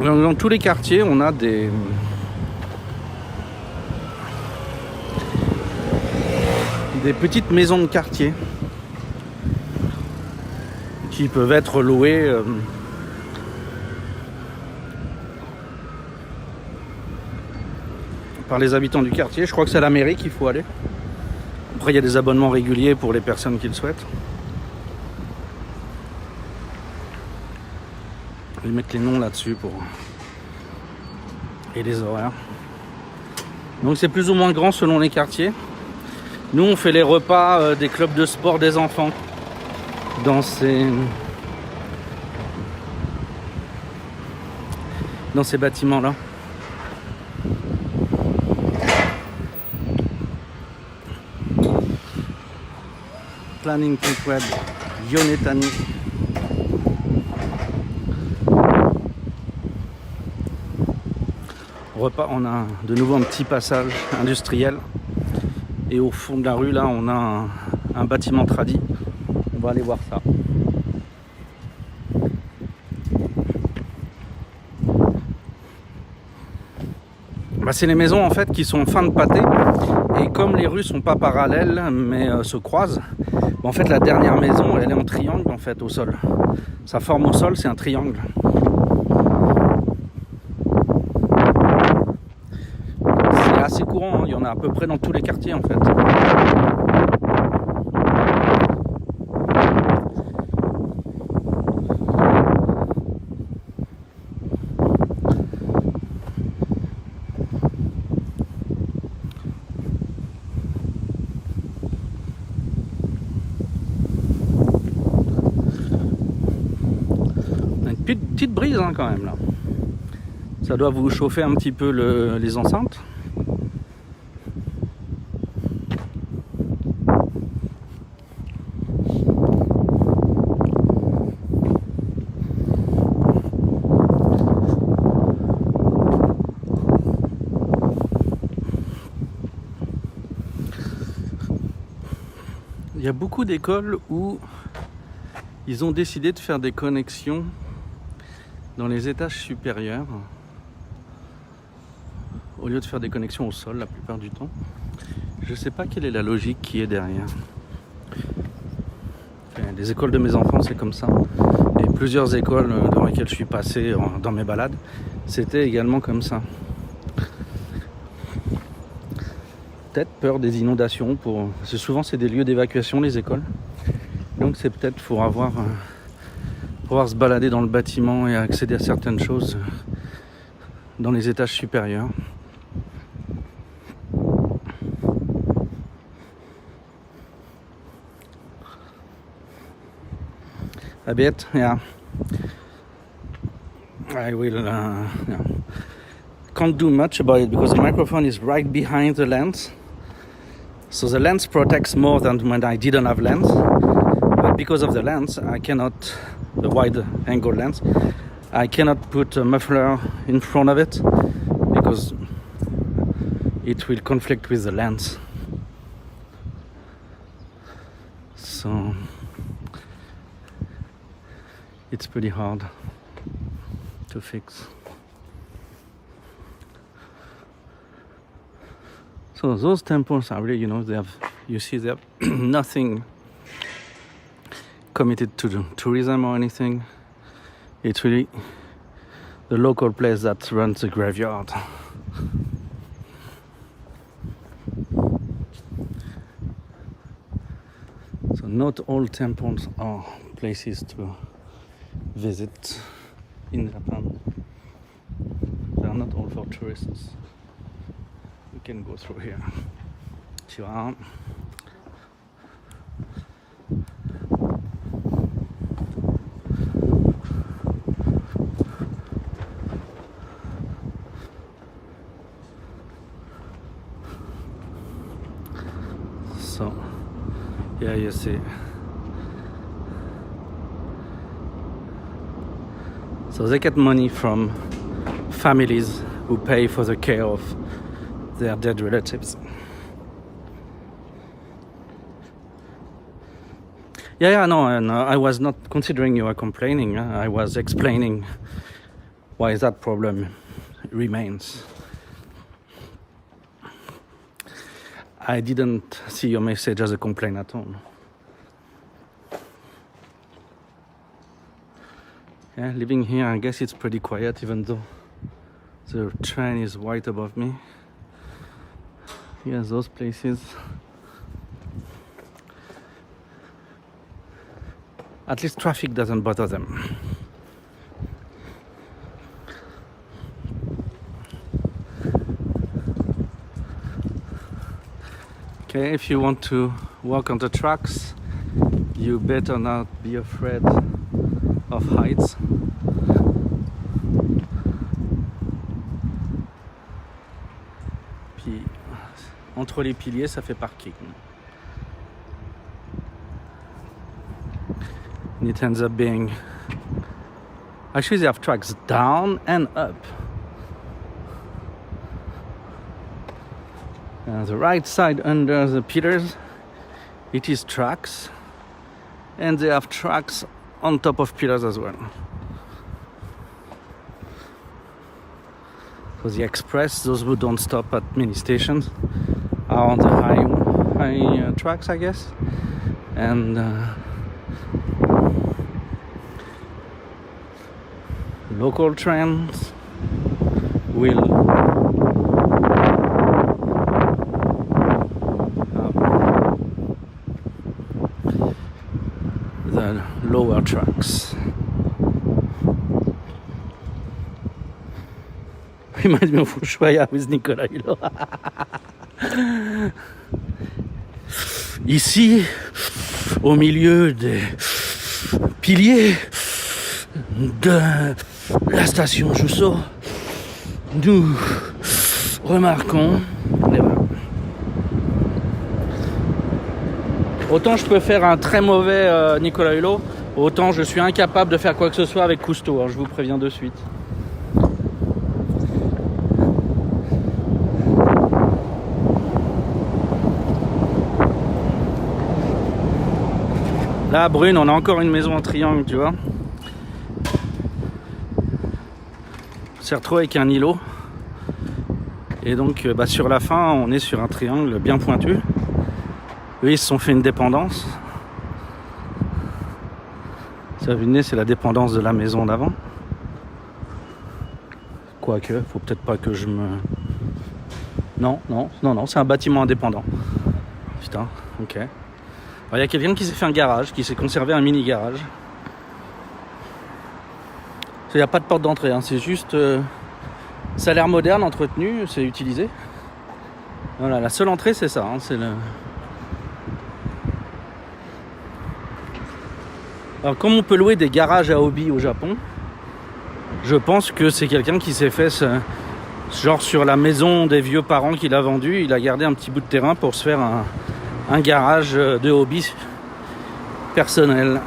Dans tous les quartiers, on a des petites maisons de quartier qui peuvent être louées par les habitants du quartier. Je crois que c'est à la mairie qu'il faut aller. Après, il y a des abonnements réguliers pour les personnes qui le souhaitent. Ils mettent les noms là-dessus et les horaires. Donc c'est plus ou moins grand selon les quartiers. Nous on fait les repas des clubs de sport des enfants. dans ces bâtiments-là. Planning Trip Yonetani. On a de nouveau un petit passage industriel et au fond de la rue là on a un bâtiment tradi. On va aller voir ça. C'est les maisons en fait qui sont en fin de pâté et comme les rues sont pas parallèles mais se croisent, en fait la dernière maison elle est en triangle en fait au sol. Sa forme au sol c'est un triangle. C'est assez courant, hein. Il y en a à peu près dans tous les quartiers en fait. Petite brise hein, quand même là. Ça doit vous chauffer un petit peu les enceintes. Il y a beaucoup d'écoles où ils ont décidé de faire des connexions dans les étages supérieurs au lieu de faire des connexions au sol la plupart du temps. Je ne sais pas quelle est la logique qui est derrière. Enfin, les écoles de mes enfants c'est comme ça et plusieurs écoles dans lesquelles je suis passé dans mes balades c'était également comme ça. Peut-être peur des inondations parce que souvent c'est des lieux d'évacuation les écoles, donc c'est peut-être pour pouvoir se balader dans le bâtiment et accéder à certaines choses dans les étages supérieurs. A bit, yeah. I will, yeah. Can't do much about it because the microphone is right behind the lens. So the lens protects more than when I didn't have lens. But because of the lens, I cannot, the wide angle lens, I cannot put a muffler in front of it because it will conflict with the lens. So it's pretty hard to fix. So those temples are really, they have nothing committed to tourism or anything. It's really the local place that runs the graveyard. So not all temples are places to visit in Japan. They are not all for tourists. We can go through here. Tu vois. So, yeah, you see. So they get money from families who pay for the care of their dead relatives. No, I was not considering you were complaining. I was explaining why that problem remains. I didn't see your message as a complaint at all. Yeah, living here, I guess it's pretty quiet, even though the train is right above me. Yes, those places. At least traffic doesn't bother them. Okay, if you want to walk on the tracks, You better not be afraid of heights. Puis entre les piliers, ça fait parking. And it ends up being... Actually, they have tracks down and up. The right side under the pillars, it is tracks. And they have tracks on top of pillars as well. So the express, those who don't stop at many stations, are on the high tracks, I guess. And local trains will the lower tracks. Reminds me of Ushuaia with Nicolas Hulot. Ici, au milieu des piliers de la station Jusso, nous remarquons les voilà. Autant je peux faire un très mauvais Nicolas Hulot, autant je suis incapable de faire quoi que ce soit avec Cousteau, hein, je vous préviens de suite. Là, Brune, on a encore une maison en triangle, tu vois. On s'est retrouvé avec un îlot. Et donc, sur la fin, on est sur un triangle bien pointu. Eux, ils se sont fait une dépendance. Savigné, c'est la dépendance de la maison d'avant. Quoique, faut peut-être pas que je me... Non, c'est un bâtiment indépendant. Putain, ok. Il y a quelqu'un qui s'est fait un garage, qui s'est conservé un mini garage. Il n'y a pas de porte d'entrée, hein, c'est juste... ça a l'air moderne, entretenu, c'est utilisé. Voilà, la seule entrée c'est ça, hein, c'est le... Alors comme on peut louer des garages à hobby au Japon, je pense que c'est quelqu'un qui s'est fait genre sur la maison des vieux parents qu'il a vendu, il a gardé un petit bout de terrain pour se faire un garage de hobby personnel.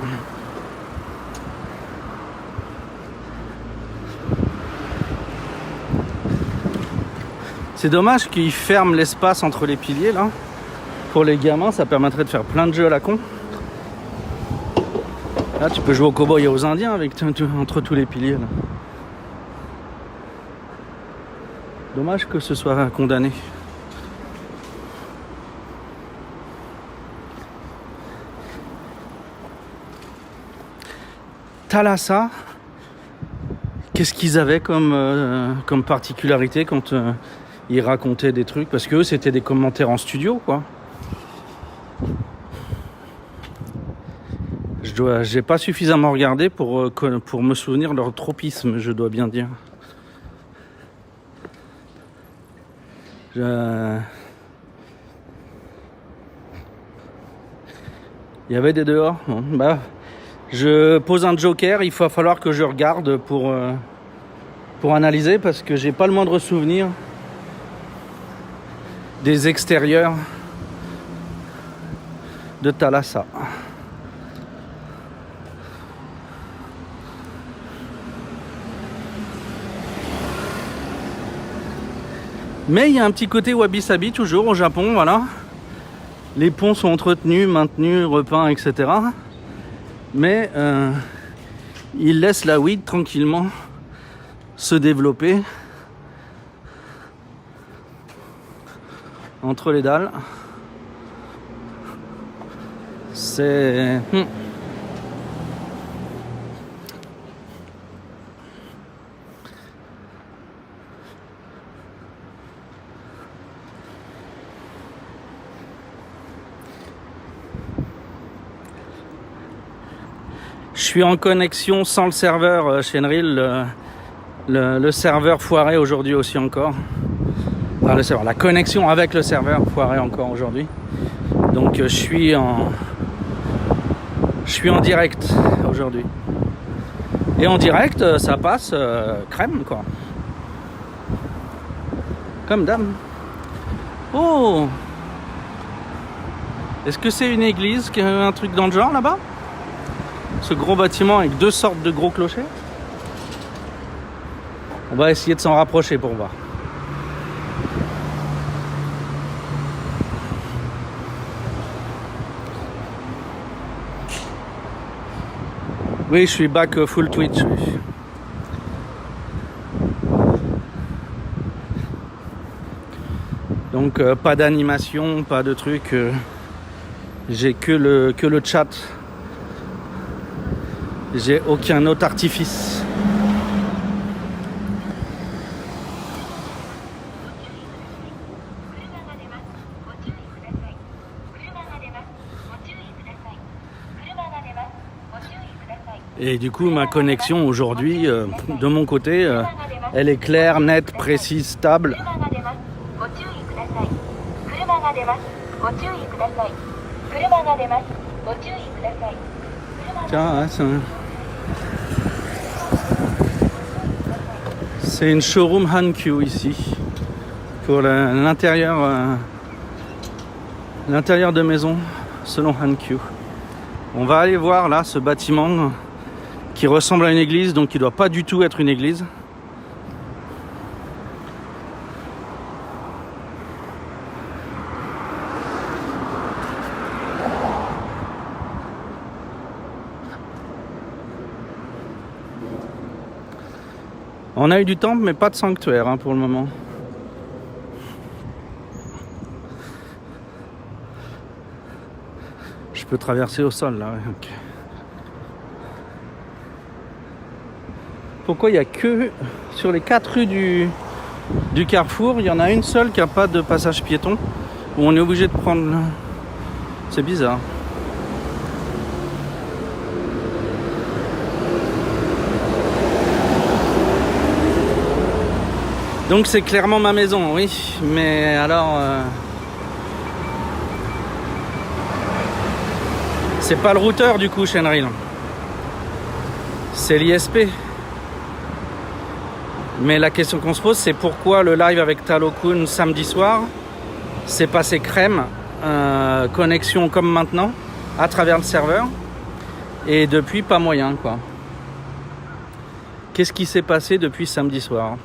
C'est dommage qu'ils ferment l'espace entre les piliers là. Pour les gamins, ça permettrait de faire plein de jeux à la con. Là, tu peux jouer aux cow-boys et aux indiens avec entre tous les piliers là. Dommage que ce soit condamné. Thalassa, qu'est-ce qu'ils avaient comme particularité quand ils racontaient des trucs? Parce que eux, c'était des commentaires en studio, quoi. J'ai pas suffisamment regardé pour me souvenir de leur tropisme, je dois bien dire. Il y avait des dehors. Bon, je pose un joker, il va falloir que je regarde pour analyser parce que j'ai pas le moindre souvenir des extérieurs de Thalassa. Mais il y a un petit côté wabi-sabi toujours au Japon, voilà. Les ponts sont entretenus, maintenus, repeints, etc. Mais ils laissent la weed tranquillement se développer entre les dalles. C'est... Je suis en connexion sans le serveur Shenril, le serveur foiré aujourd'hui aussi encore. Enfin, le serveur, la connexion avec le serveur foiré encore aujourd'hui. Donc je suis Je suis en direct aujourd'hui. Et en direct, ça passe crème, quoi. Comme dame. Oh! Est-ce que c'est une église qui a un truc dans le genre là-bas? Ce gros bâtiment avec deux sortes de gros clochers? On va essayer de s'en rapprocher pour voir. Oui, je suis back full Twitch. Oui. Donc pas d'animation, pas de truc. J'ai que le chat. J'ai aucun autre artifice. Et du coup, ma connexion aujourd'hui, de mon côté, elle est claire, nette, précise, stable. Tiens, c'est une showroom Hankyu ici, pour l'intérieur de maison, selon Hankyu. On va aller voir là ce bâtiment qui ressemble à une église, donc qui doit pas du tout être une église. On a eu du temple, mais pas de sanctuaire pour le moment. Je peux traverser au sol là, ouais, ok. Pourquoi il n'y a que sur les 4 rues du carrefour, il y en a une seule qui n'a pas de passage piéton, où on est obligé de prendre... C'est bizarre. Donc c'est clairement ma maison, oui, mais alors... c'est pas le routeur du coup, Shenril. C'est l'ISP. Mais la question qu'on se pose, c'est pourquoi le live avec Talokun samedi soir s'est passé crème, connexion comme maintenant, à travers le serveur, et depuis pas moyen, quoi. Qu'est-ce qui s'est passé depuis samedi soir ?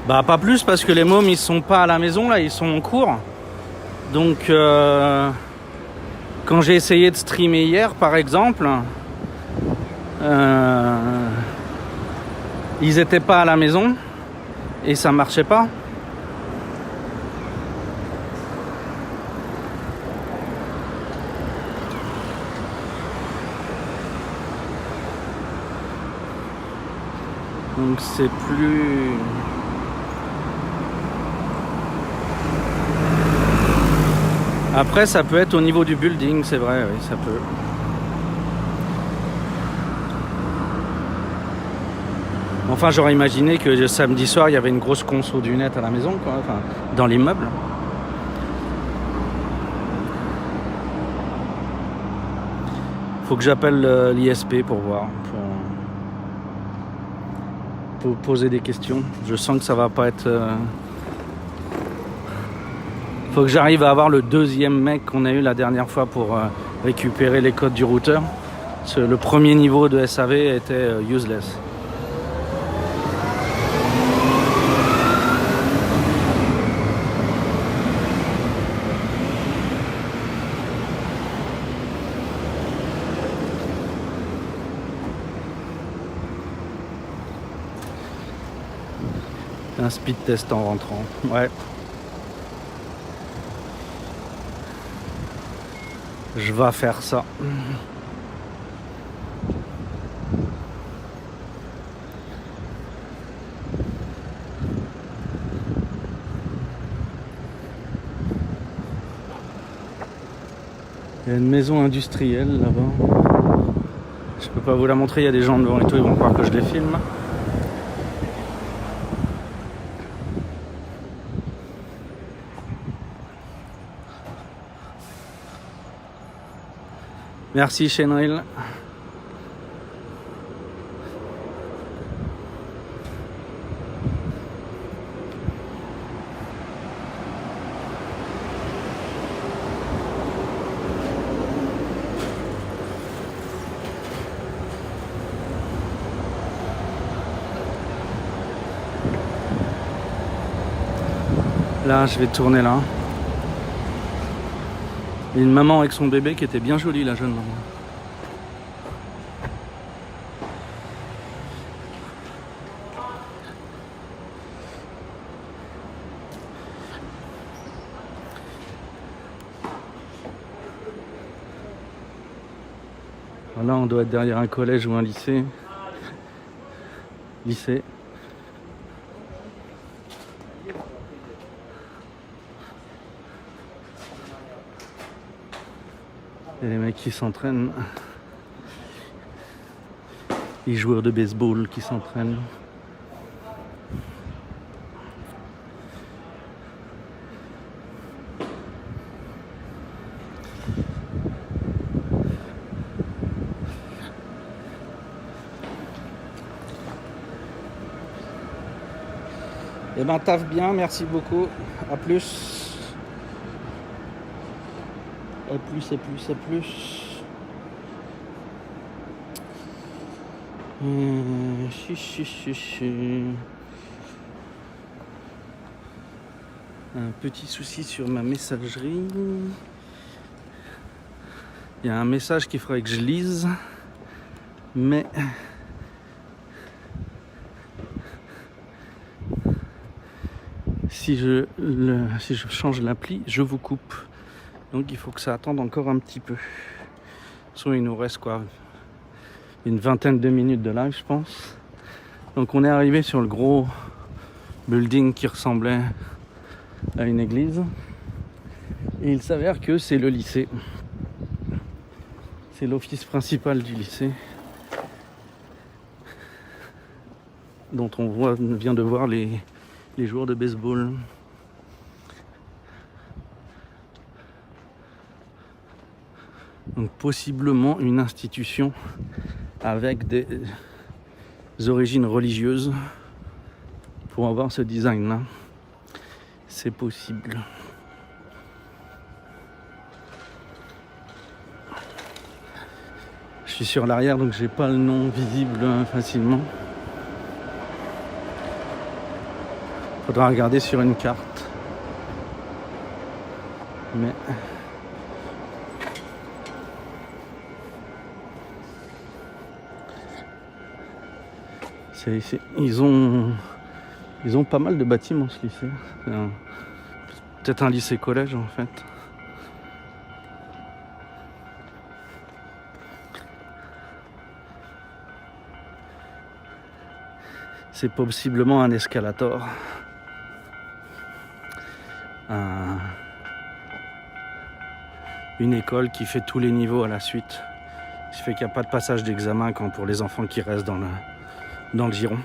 Bah pas plus parce que les mômes ils sont pas à la maison là, ils sont en cours. Donc quand j'ai essayé de streamer hier par exemple, ils étaient pas à la maison et ça marchait pas. Donc c'est plus... Après, ça peut être au niveau du building, c'est vrai, oui, ça peut. Enfin, j'aurais imaginé que samedi soir, il y avait une grosse conso du net à la maison, quoi, enfin, dans l'immeuble. Faut que j'appelle l'ISP pour voir, pour poser des questions. Je sens que ça va pas être... Faut que j'arrive à avoir le deuxième mec qu'on a eu la dernière fois pour récupérer les codes du routeur. Parce que le premier niveau de SAV était useless. Un speed test en rentrant. Ouais. Je vais faire ça. Il y a une maison industrielle là-bas. Je peux pas vous la montrer, il y a des gens devant et tout, ils vont croire que je les filme. Merci Shenril. Là, je vais tourner là. Il y a une maman avec son bébé qui était bien jolie, la jeune maman. Là, on doit être derrière un collège ou un lycée. Lycée. Et les mecs qui s'entraînent. Les joueurs de baseball qui s'entraînent. Eh ben, taffe bien, merci beaucoup. À plus. À plus, à plus, à plus. Un petit souci sur ma messagerie. Il y a un message qu'il faudrait que je lise, mais si je change l'appli, je vous coupe. Donc il faut que ça attende encore un petit peu. Soit il nous reste quoi, une vingtaine de minutes de live, je pense. Donc on est arrivé sur le gros building qui ressemblait à une église. Et il s'avère que c'est le lycée. C'est l'office principal du lycée. Dont on vient de voir les joueurs de baseball. Donc possiblement une institution avec des origines religieuses pour avoir ce design-là. C'est possible. Je suis sur l'arrière donc j'ai pas le nom visible facilement. Faudra regarder sur une carte. Mais ils ont pas mal de bâtiments ce lycée. C'est peut-être un lycée-collège en fait. C'est possiblement un escalator. Une école qui fait tous les niveaux à la suite. Ce qui fait qu'il n'y a pas de passage d'examen quand pour les enfants qui restent dans le giron.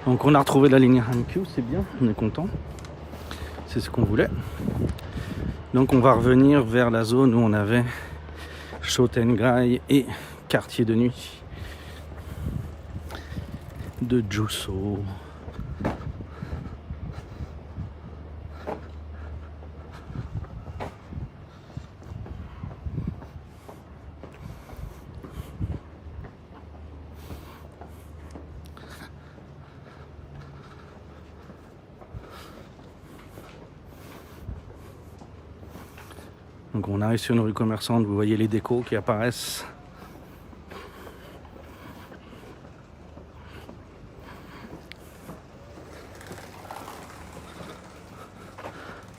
Donc on a retrouvé la ligne Hankyu, c'est bien, on est content. C'est ce qu'on voulait. Donc on va revenir vers la zone où on avait Shotengai et quartier de nuit de Juso. Donc on arrive sur une rue commerçante, vous voyez les décos qui apparaissent.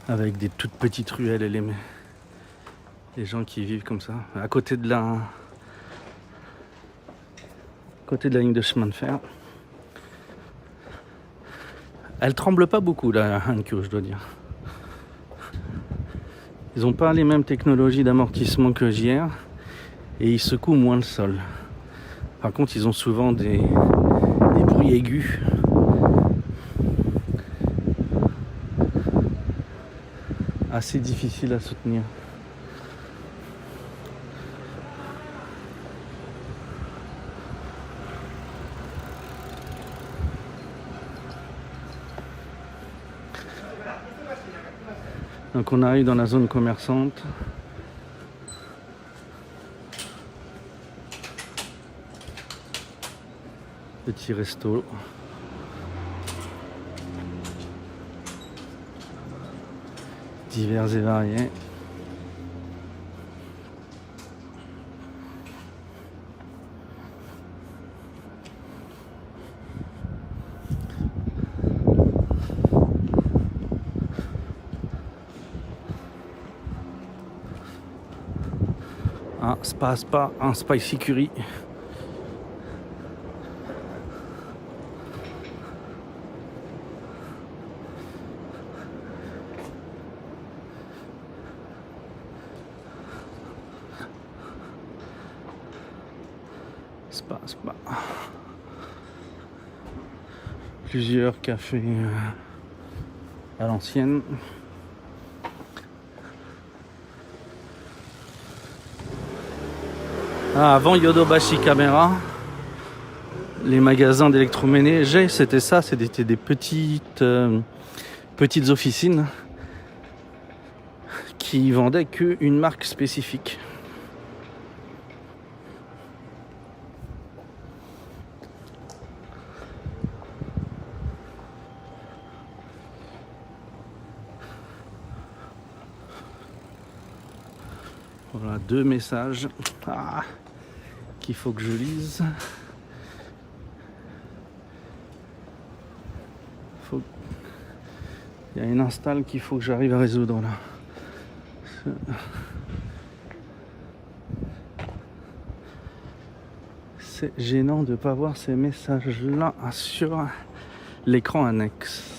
Avec des toutes petites ruelles et les gens qui vivent comme ça. À côté de la ligne de chemin de fer. Elle tremble pas beaucoup la Hankyu, je dois dire. Ils n'ont pas les mêmes technologies d'amortissement que JR et ils secouent moins le sol. Par contre, ils ont souvent des bruits aigus. Assez difficiles à soutenir. Donc on arrive dans la zone commerçante. Petit resto. Divers et variés. Un spa, un spicy curry. Spa. Plusieurs cafés à l'ancienne. Avant Yodobashi Camera, les magasins d'électroménager, c'était ça, c'était des petites officines qui vendaient qu'une marque spécifique. Voilà, 2 messages qu'il faut que je lise. Il y a une install qu'il faut que j'arrive à résoudre là. C'est gênant de ne pas voir ces messages-là sur l'écran annexe.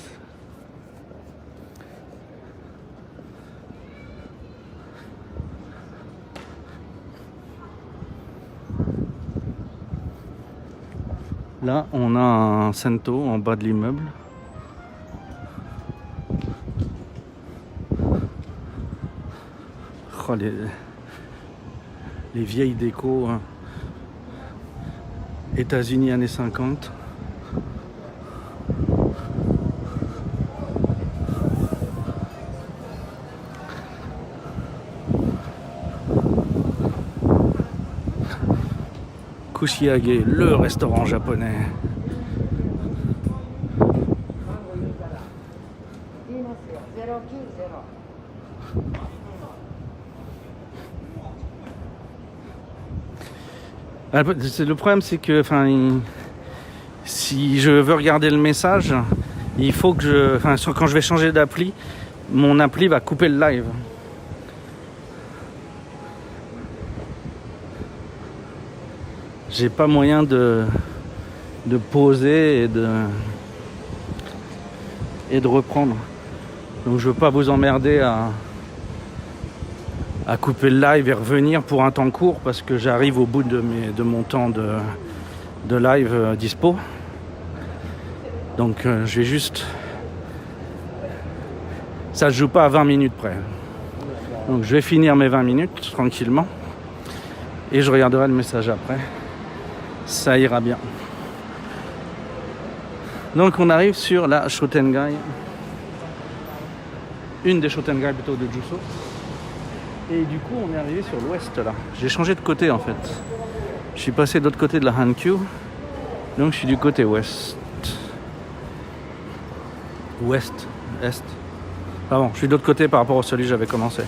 Là, on a un Sento en bas de l'immeuble. Oh, les vieilles décos États-Unis années 50. Kushiage, le restaurant japonais. Le problème, c'est que, si je veux regarder le message, il faut que quand je vais changer d'appli, mon appli va couper le live. J'ai pas moyen de poser et de reprendre. Donc je veux pas vous emmerder à couper le live et revenir pour un temps court parce que j'arrive au bout de mon temps de live dispo. Donc je vais juste... Ça se joue pas à 20 minutes près. Donc je vais finir mes 20 minutes tranquillement et je regarderai le message après. Ça ira bien. Donc on arrive sur la Shotengai. Une des Shotengai plutôt de Juso. Et du coup on est arrivé sur l'ouest là. J'ai changé de côté en fait. Je suis passé de l'autre côté de la Hankyu. Donc je suis du côté ouest. Ouest. Est. Pardon, je suis de l'autre côté par rapport au celui que j'avais commencé.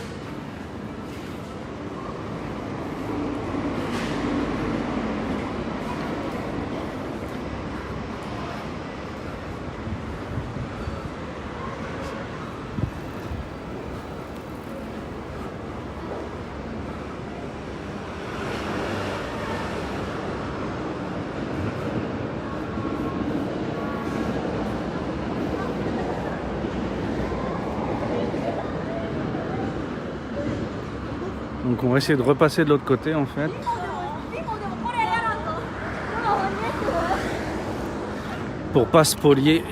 Donc on va essayer de repasser de l'autre côté en fait. Pour pas spolier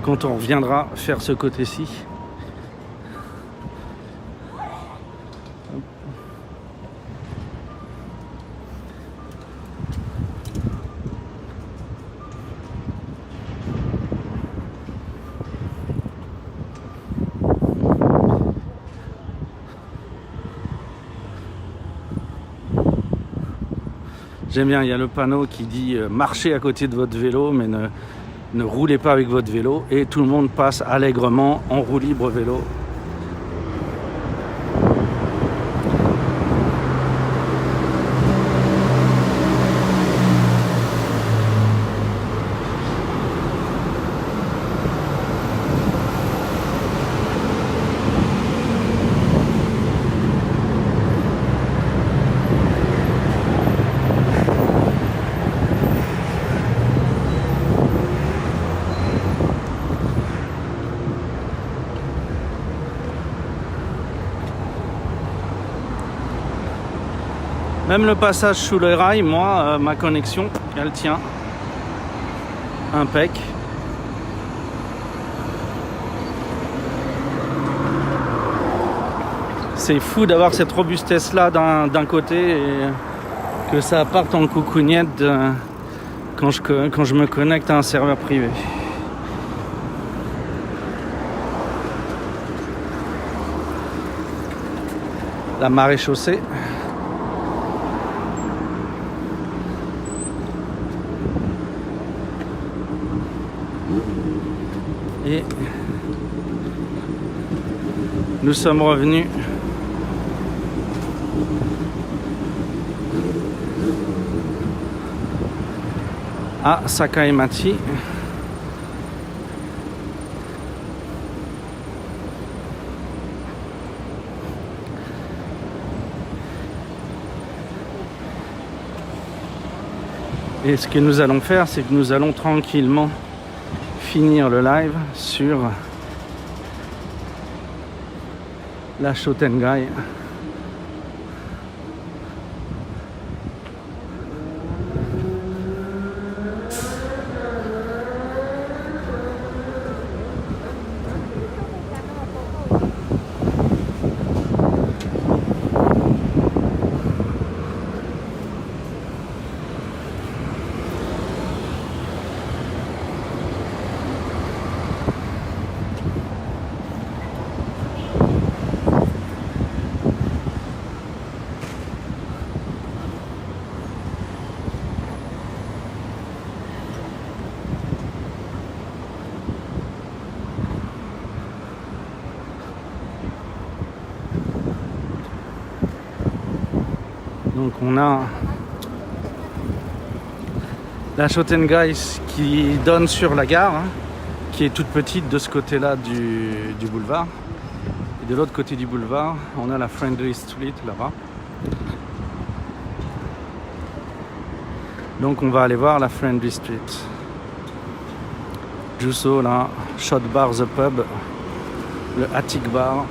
quand on reviendra faire ce côté-ci. J'aime bien, il y a le panneau qui dit marchez à côté de votre vélo, mais ne roulez pas avec votre vélo. Et tout le monde passe allègrement en roue libre vélo. Même le passage sous le rail, moi, ma connexion, elle tient. Impec. C'est fou d'avoir cette robustesse-là d'un côté et que ça parte en coucougnette quand je me connecte à un serveur privé. La maréchaussée. Et nous sommes revenus à Sakaemachi. Et ce que nous allons faire, c'est que nous allons tranquillement finir le live sur la Shotengai. Donc on a la Shotengai qui donne sur la gare, hein, qui est toute petite de ce côté-là du boulevard. Et de l'autre côté du boulevard, on a la Friendly Street là-bas. Donc on va aller voir la Friendly Street. Jusso là, Shot Bar The Pub, le Attic Bar.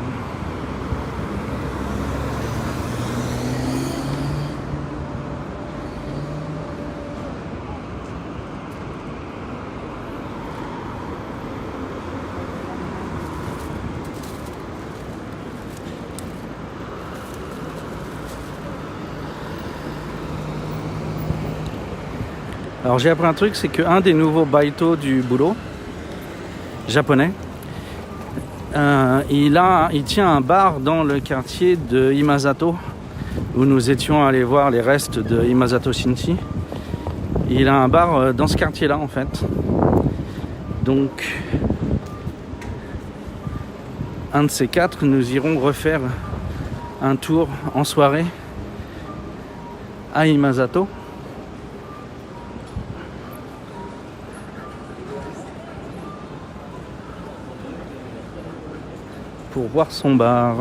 Alors j'ai appris un truc, c'est qu'un des nouveaux baito du boulot japonais, il tient un bar dans le quartier de Imazato, où nous étions allés voir les restes de Imazato Shinchi. Il a un bar dans ce quartier-là en fait. Donc, un de ces quatre, nous irons refaire un tour en soirée à Imazato. Pour voir son bar.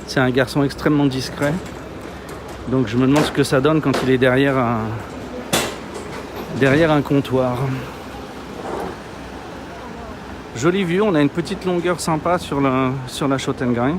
C'est un garçon extrêmement discret. Donc je me demande ce que ça donne quand il est derrière un comptoir. Jolie vue, on a une petite longueur sympa sur la Schottengain.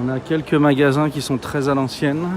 On a quelques magasins qui sont très à l'ancienne.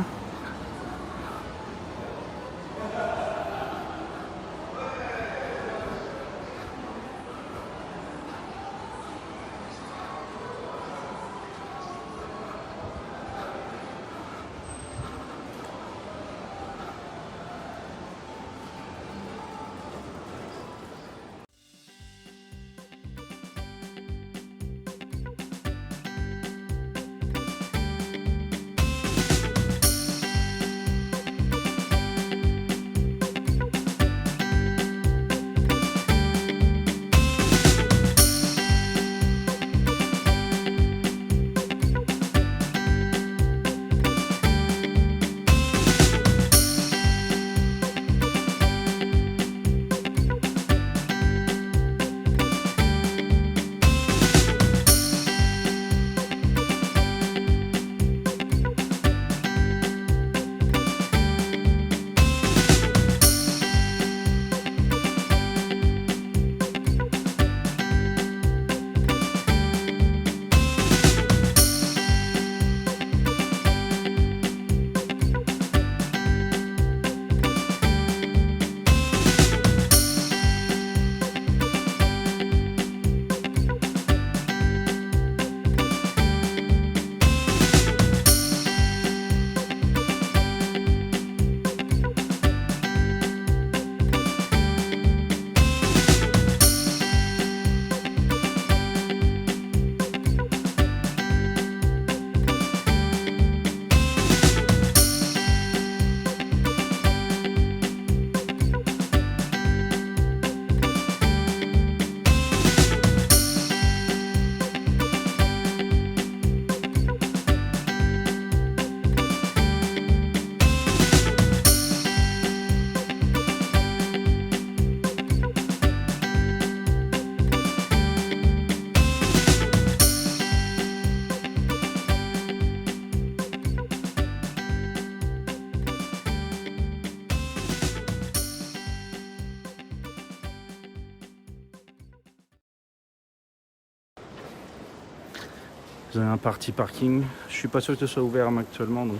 Vous avez un party parking. Je suis pas sûr que ce soit ouvert actuellement, donc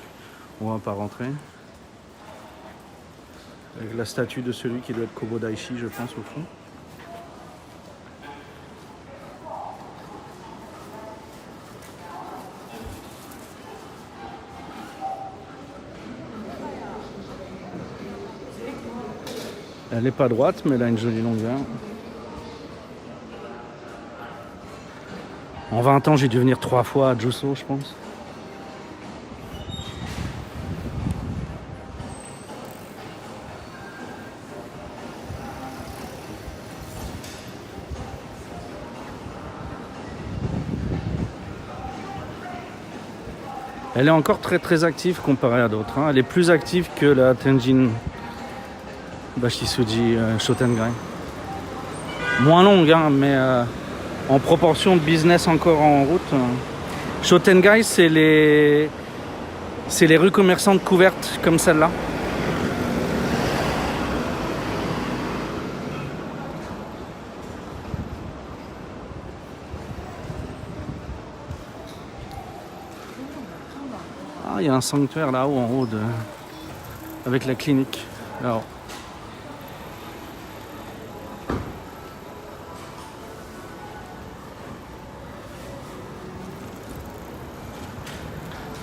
on va pas rentrer. Avec la statue de celui qui doit être Kobodaishi, je pense, au fond. Elle n'est pas droite, mais elle a une jolie longueur. En 20 ans, j'ai dû venir 3 fois à Juso, je pense. Elle est encore très très active comparée à d'autres. Elle est plus active que la Tenjin Bashisuji Schottengain. Moins longue, mais en proportion de business encore en route. Schottengain, c'est les rues commerçantes couvertes comme celle-là. Ah, il y a un sanctuaire là-haut en haut avec la clinique là-haut.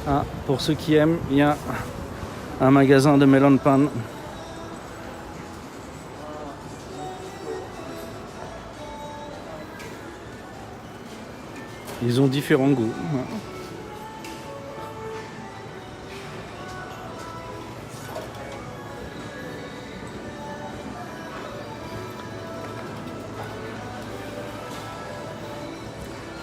Ah, pour ceux qui aiment, il y a un magasin de melon pan. Ils ont différents goûts.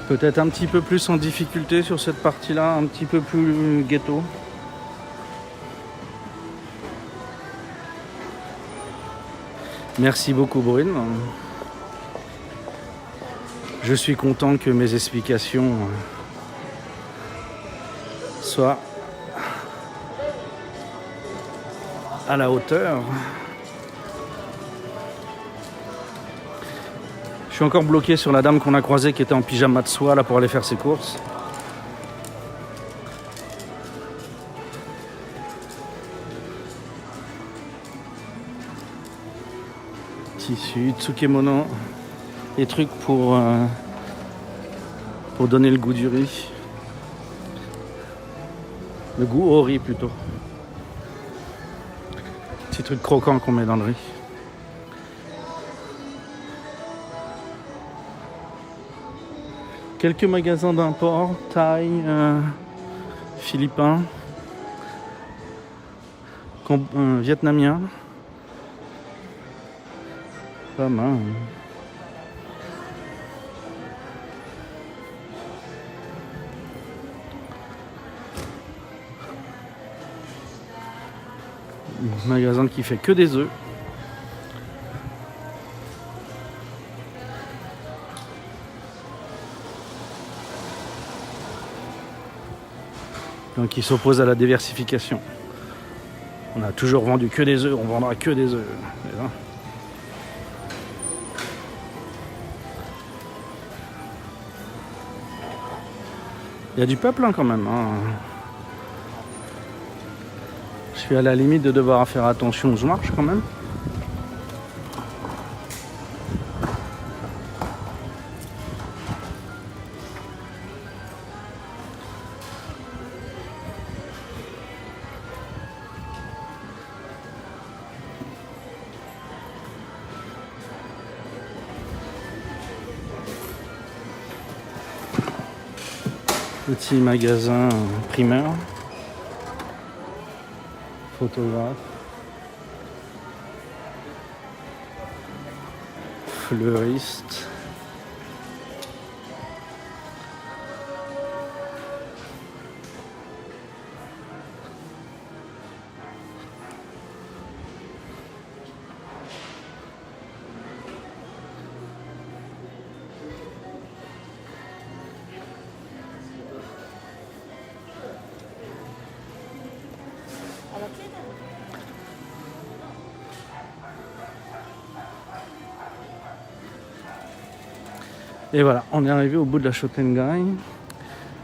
Peut-être un petit peu plus en difficulté sur cette partie-là, un petit peu plus ghetto. Merci beaucoup Brune. Je suis content que mes explications soient à la hauteur. Je suis encore bloqué sur la dame qu'on a croisée qui était en pyjama de soie là pour aller faire ses courses. Tissu, tsukemono, des trucs pour donner le goût du riz. Le goût au riz plutôt. Petit truc croquant qu'on met dans le riz. Quelques magasins d'import, thaï, philippins, vietnamiens. Pas mal. Un magasin qui fait que des œufs. Donc qui s'oppose à la diversification. On a toujours vendu que des œufs, on vendra que des œufs. Il y a du peuple hein, quand même. Hein. Je suis à la limite de devoir faire attention où je marche quand même. Petit magasin primeur, photographe, fleuriste, et voilà, on est arrivé au bout de la Shotengai.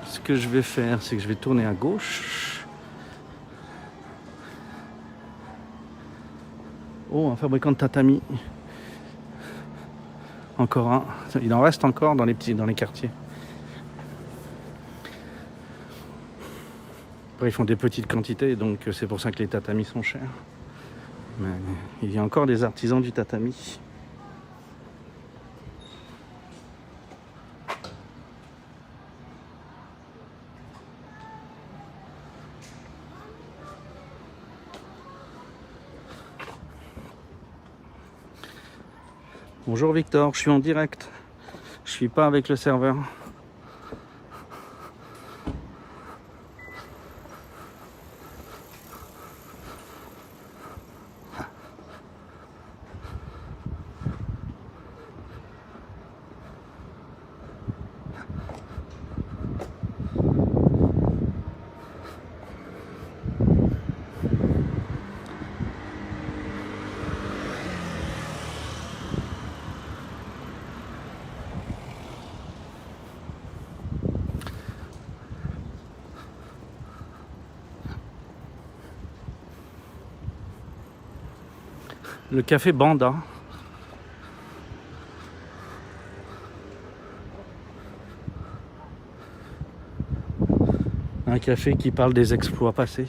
Ce que je vais faire, c'est que je vais tourner à gauche. Oh, un fabricant de tatami. Encore un. Il en reste encore dans les quartiers. Après, ils font des petites quantités, donc c'est pour ça que les tatamis sont chers. Mais il y a encore des artisans du tatami. Bonjour Victor, je suis en direct. Je suis pas avec le serveur. Le café Banda. Un café qui parle des exploits passés.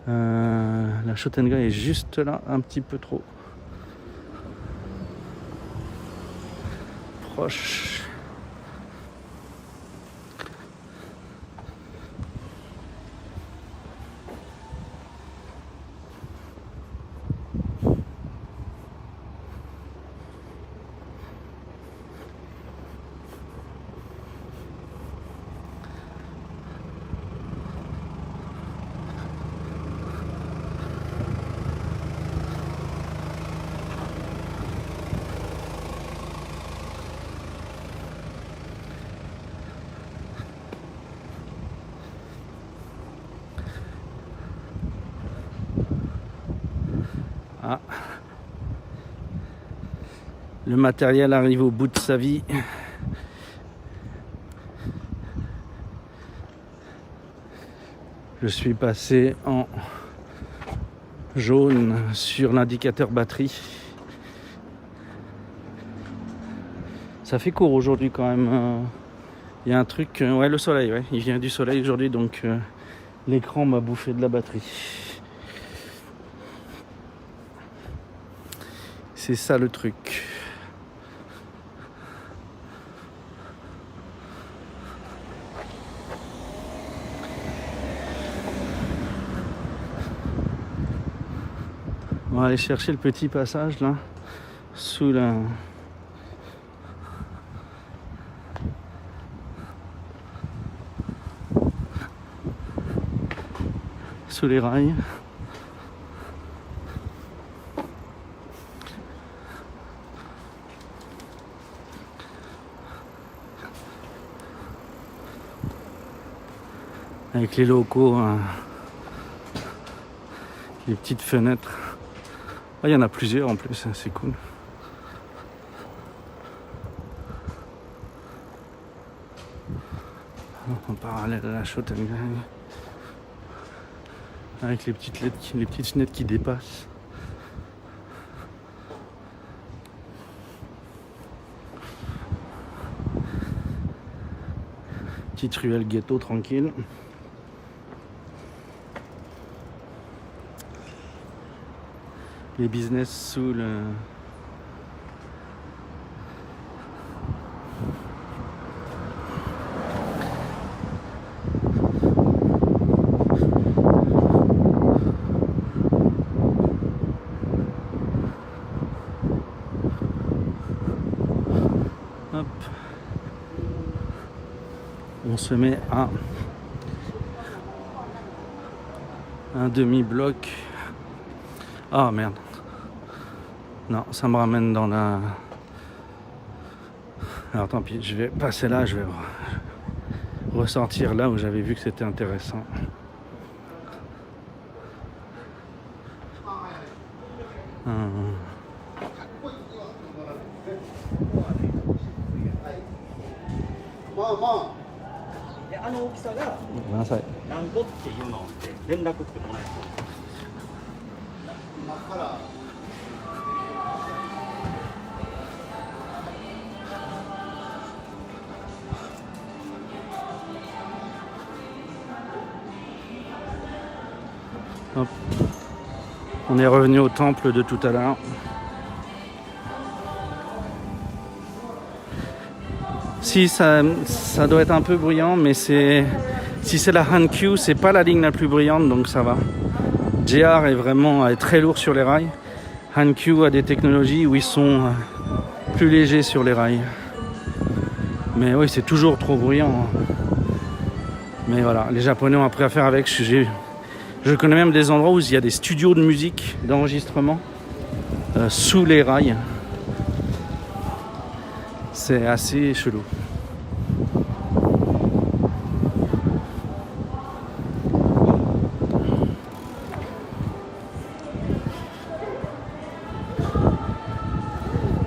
La Shotengai est juste là, un petit peu trop proche. Ah. Le matériel arrive au bout de sa vie. Je suis passé en jaune sur l'indicateur batterie. Ça fait court aujourd'hui quand même. Il y a un truc, ouais, le soleil, ouais, il vient du soleil aujourd'hui, donc l'écran m'a bouffé de la batterie. C'est ça le truc. On va aller chercher le petit passage là, sous la... sous les rails. Avec les locaux, les petites fenêtres. Ah, il y en a plusieurs en plus, c'est cool. En parallèle à la Schottengasse. Avec les petites fenêtres qui dépassent. Petite ruelle ghetto tranquille. Les business sous le... Hop. On se met à un demi-bloc. Ah merde. Non, ça me ramène dans la... Alors tant pis, je vais passer là, je vais ressortir là où j'avais vu que c'était intéressant. Hop. On est revenu au temple de tout à l'heure. Si ça doit être un peu bruyant, mais si c'est la Hankyu, c'est pas la ligne la plus bruyante, donc ça va. JR est très lourd sur les rails. Hankyu a des technologies où ils sont plus légers sur les rails. Mais oui, c'est toujours trop bruyant. Mais voilà, les Japonais ont appris à faire avec. Je connais même des endroits où il y a des studios de musique, d'enregistrement sous les rails. C'est assez chelou.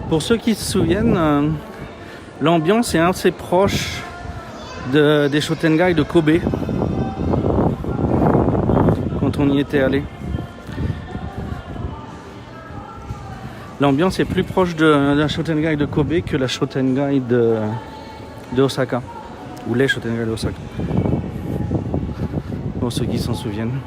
Pour ceux qui se souviennent, l'ambiance est assez proche des Shotengai de Kobe. Quand on y était allé. L'ambiance est plus proche de la Shotengai de Kobe que la Shotengai de Osaka. Ou les Shotengai de Osaka. Pour ceux qui s'en souviennent.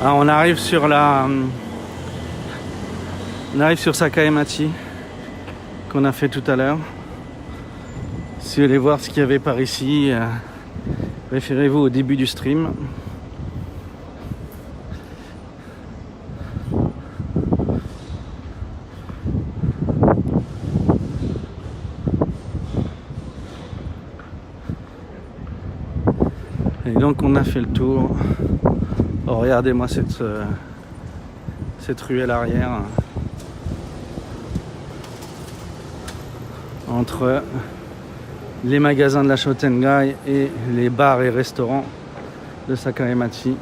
Alors on arrive sur Sakaemachi qu'on a fait tout à l'heure. Si vous voulez voir ce qu'il y avait par ici, référez-vous au début du stream. donc on a fait le tour. Oh, regardez-moi cette ruelle arrière. Entre les magasins de la Shotengai et les bars et restaurants de Sakaemachi.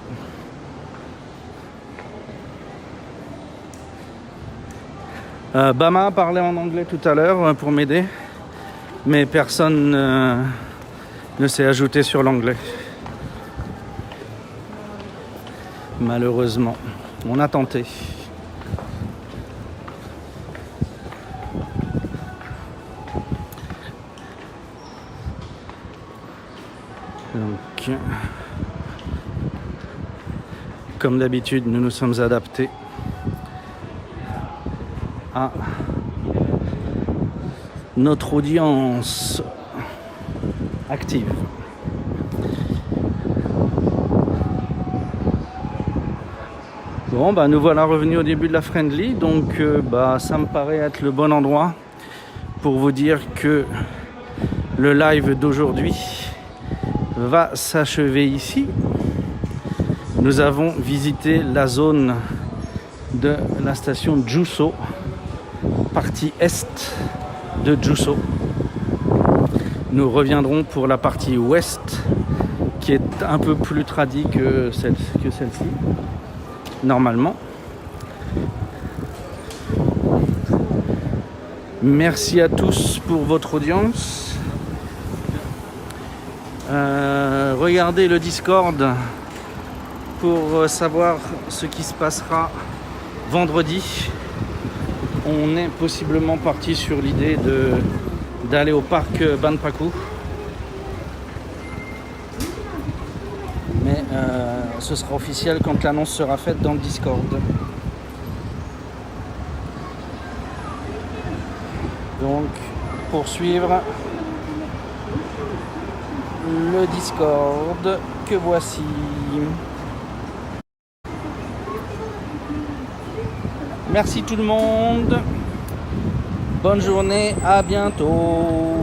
Bama a parlé en anglais tout à l'heure pour m'aider, mais personne ne s'est ajouté sur l'anglais. Malheureusement, on a tenté. Donc, comme d'habitude, nous nous sommes adaptés à notre audience active. Bon, bah nous voilà revenus au début de la Friendly, donc ça me paraît être le bon endroit pour vous dire que le live d'aujourd'hui va s'achever ici. Nous avons visité la zone de la station Juso, partie est de Juso. Nous reviendrons pour la partie ouest qui est un peu plus tradie que celle-ci, normalement. Merci à tous pour votre audience. Regardez le Discord pour savoir ce qui se passera vendredi. On est possiblement parti sur l'idée d'aller au parc Banpaku. Mais ce sera officiel quand l'annonce sera faite dans le Discord. Donc, pour suivre le Discord que voici. Merci tout le monde. Bonne journée, à bientôt.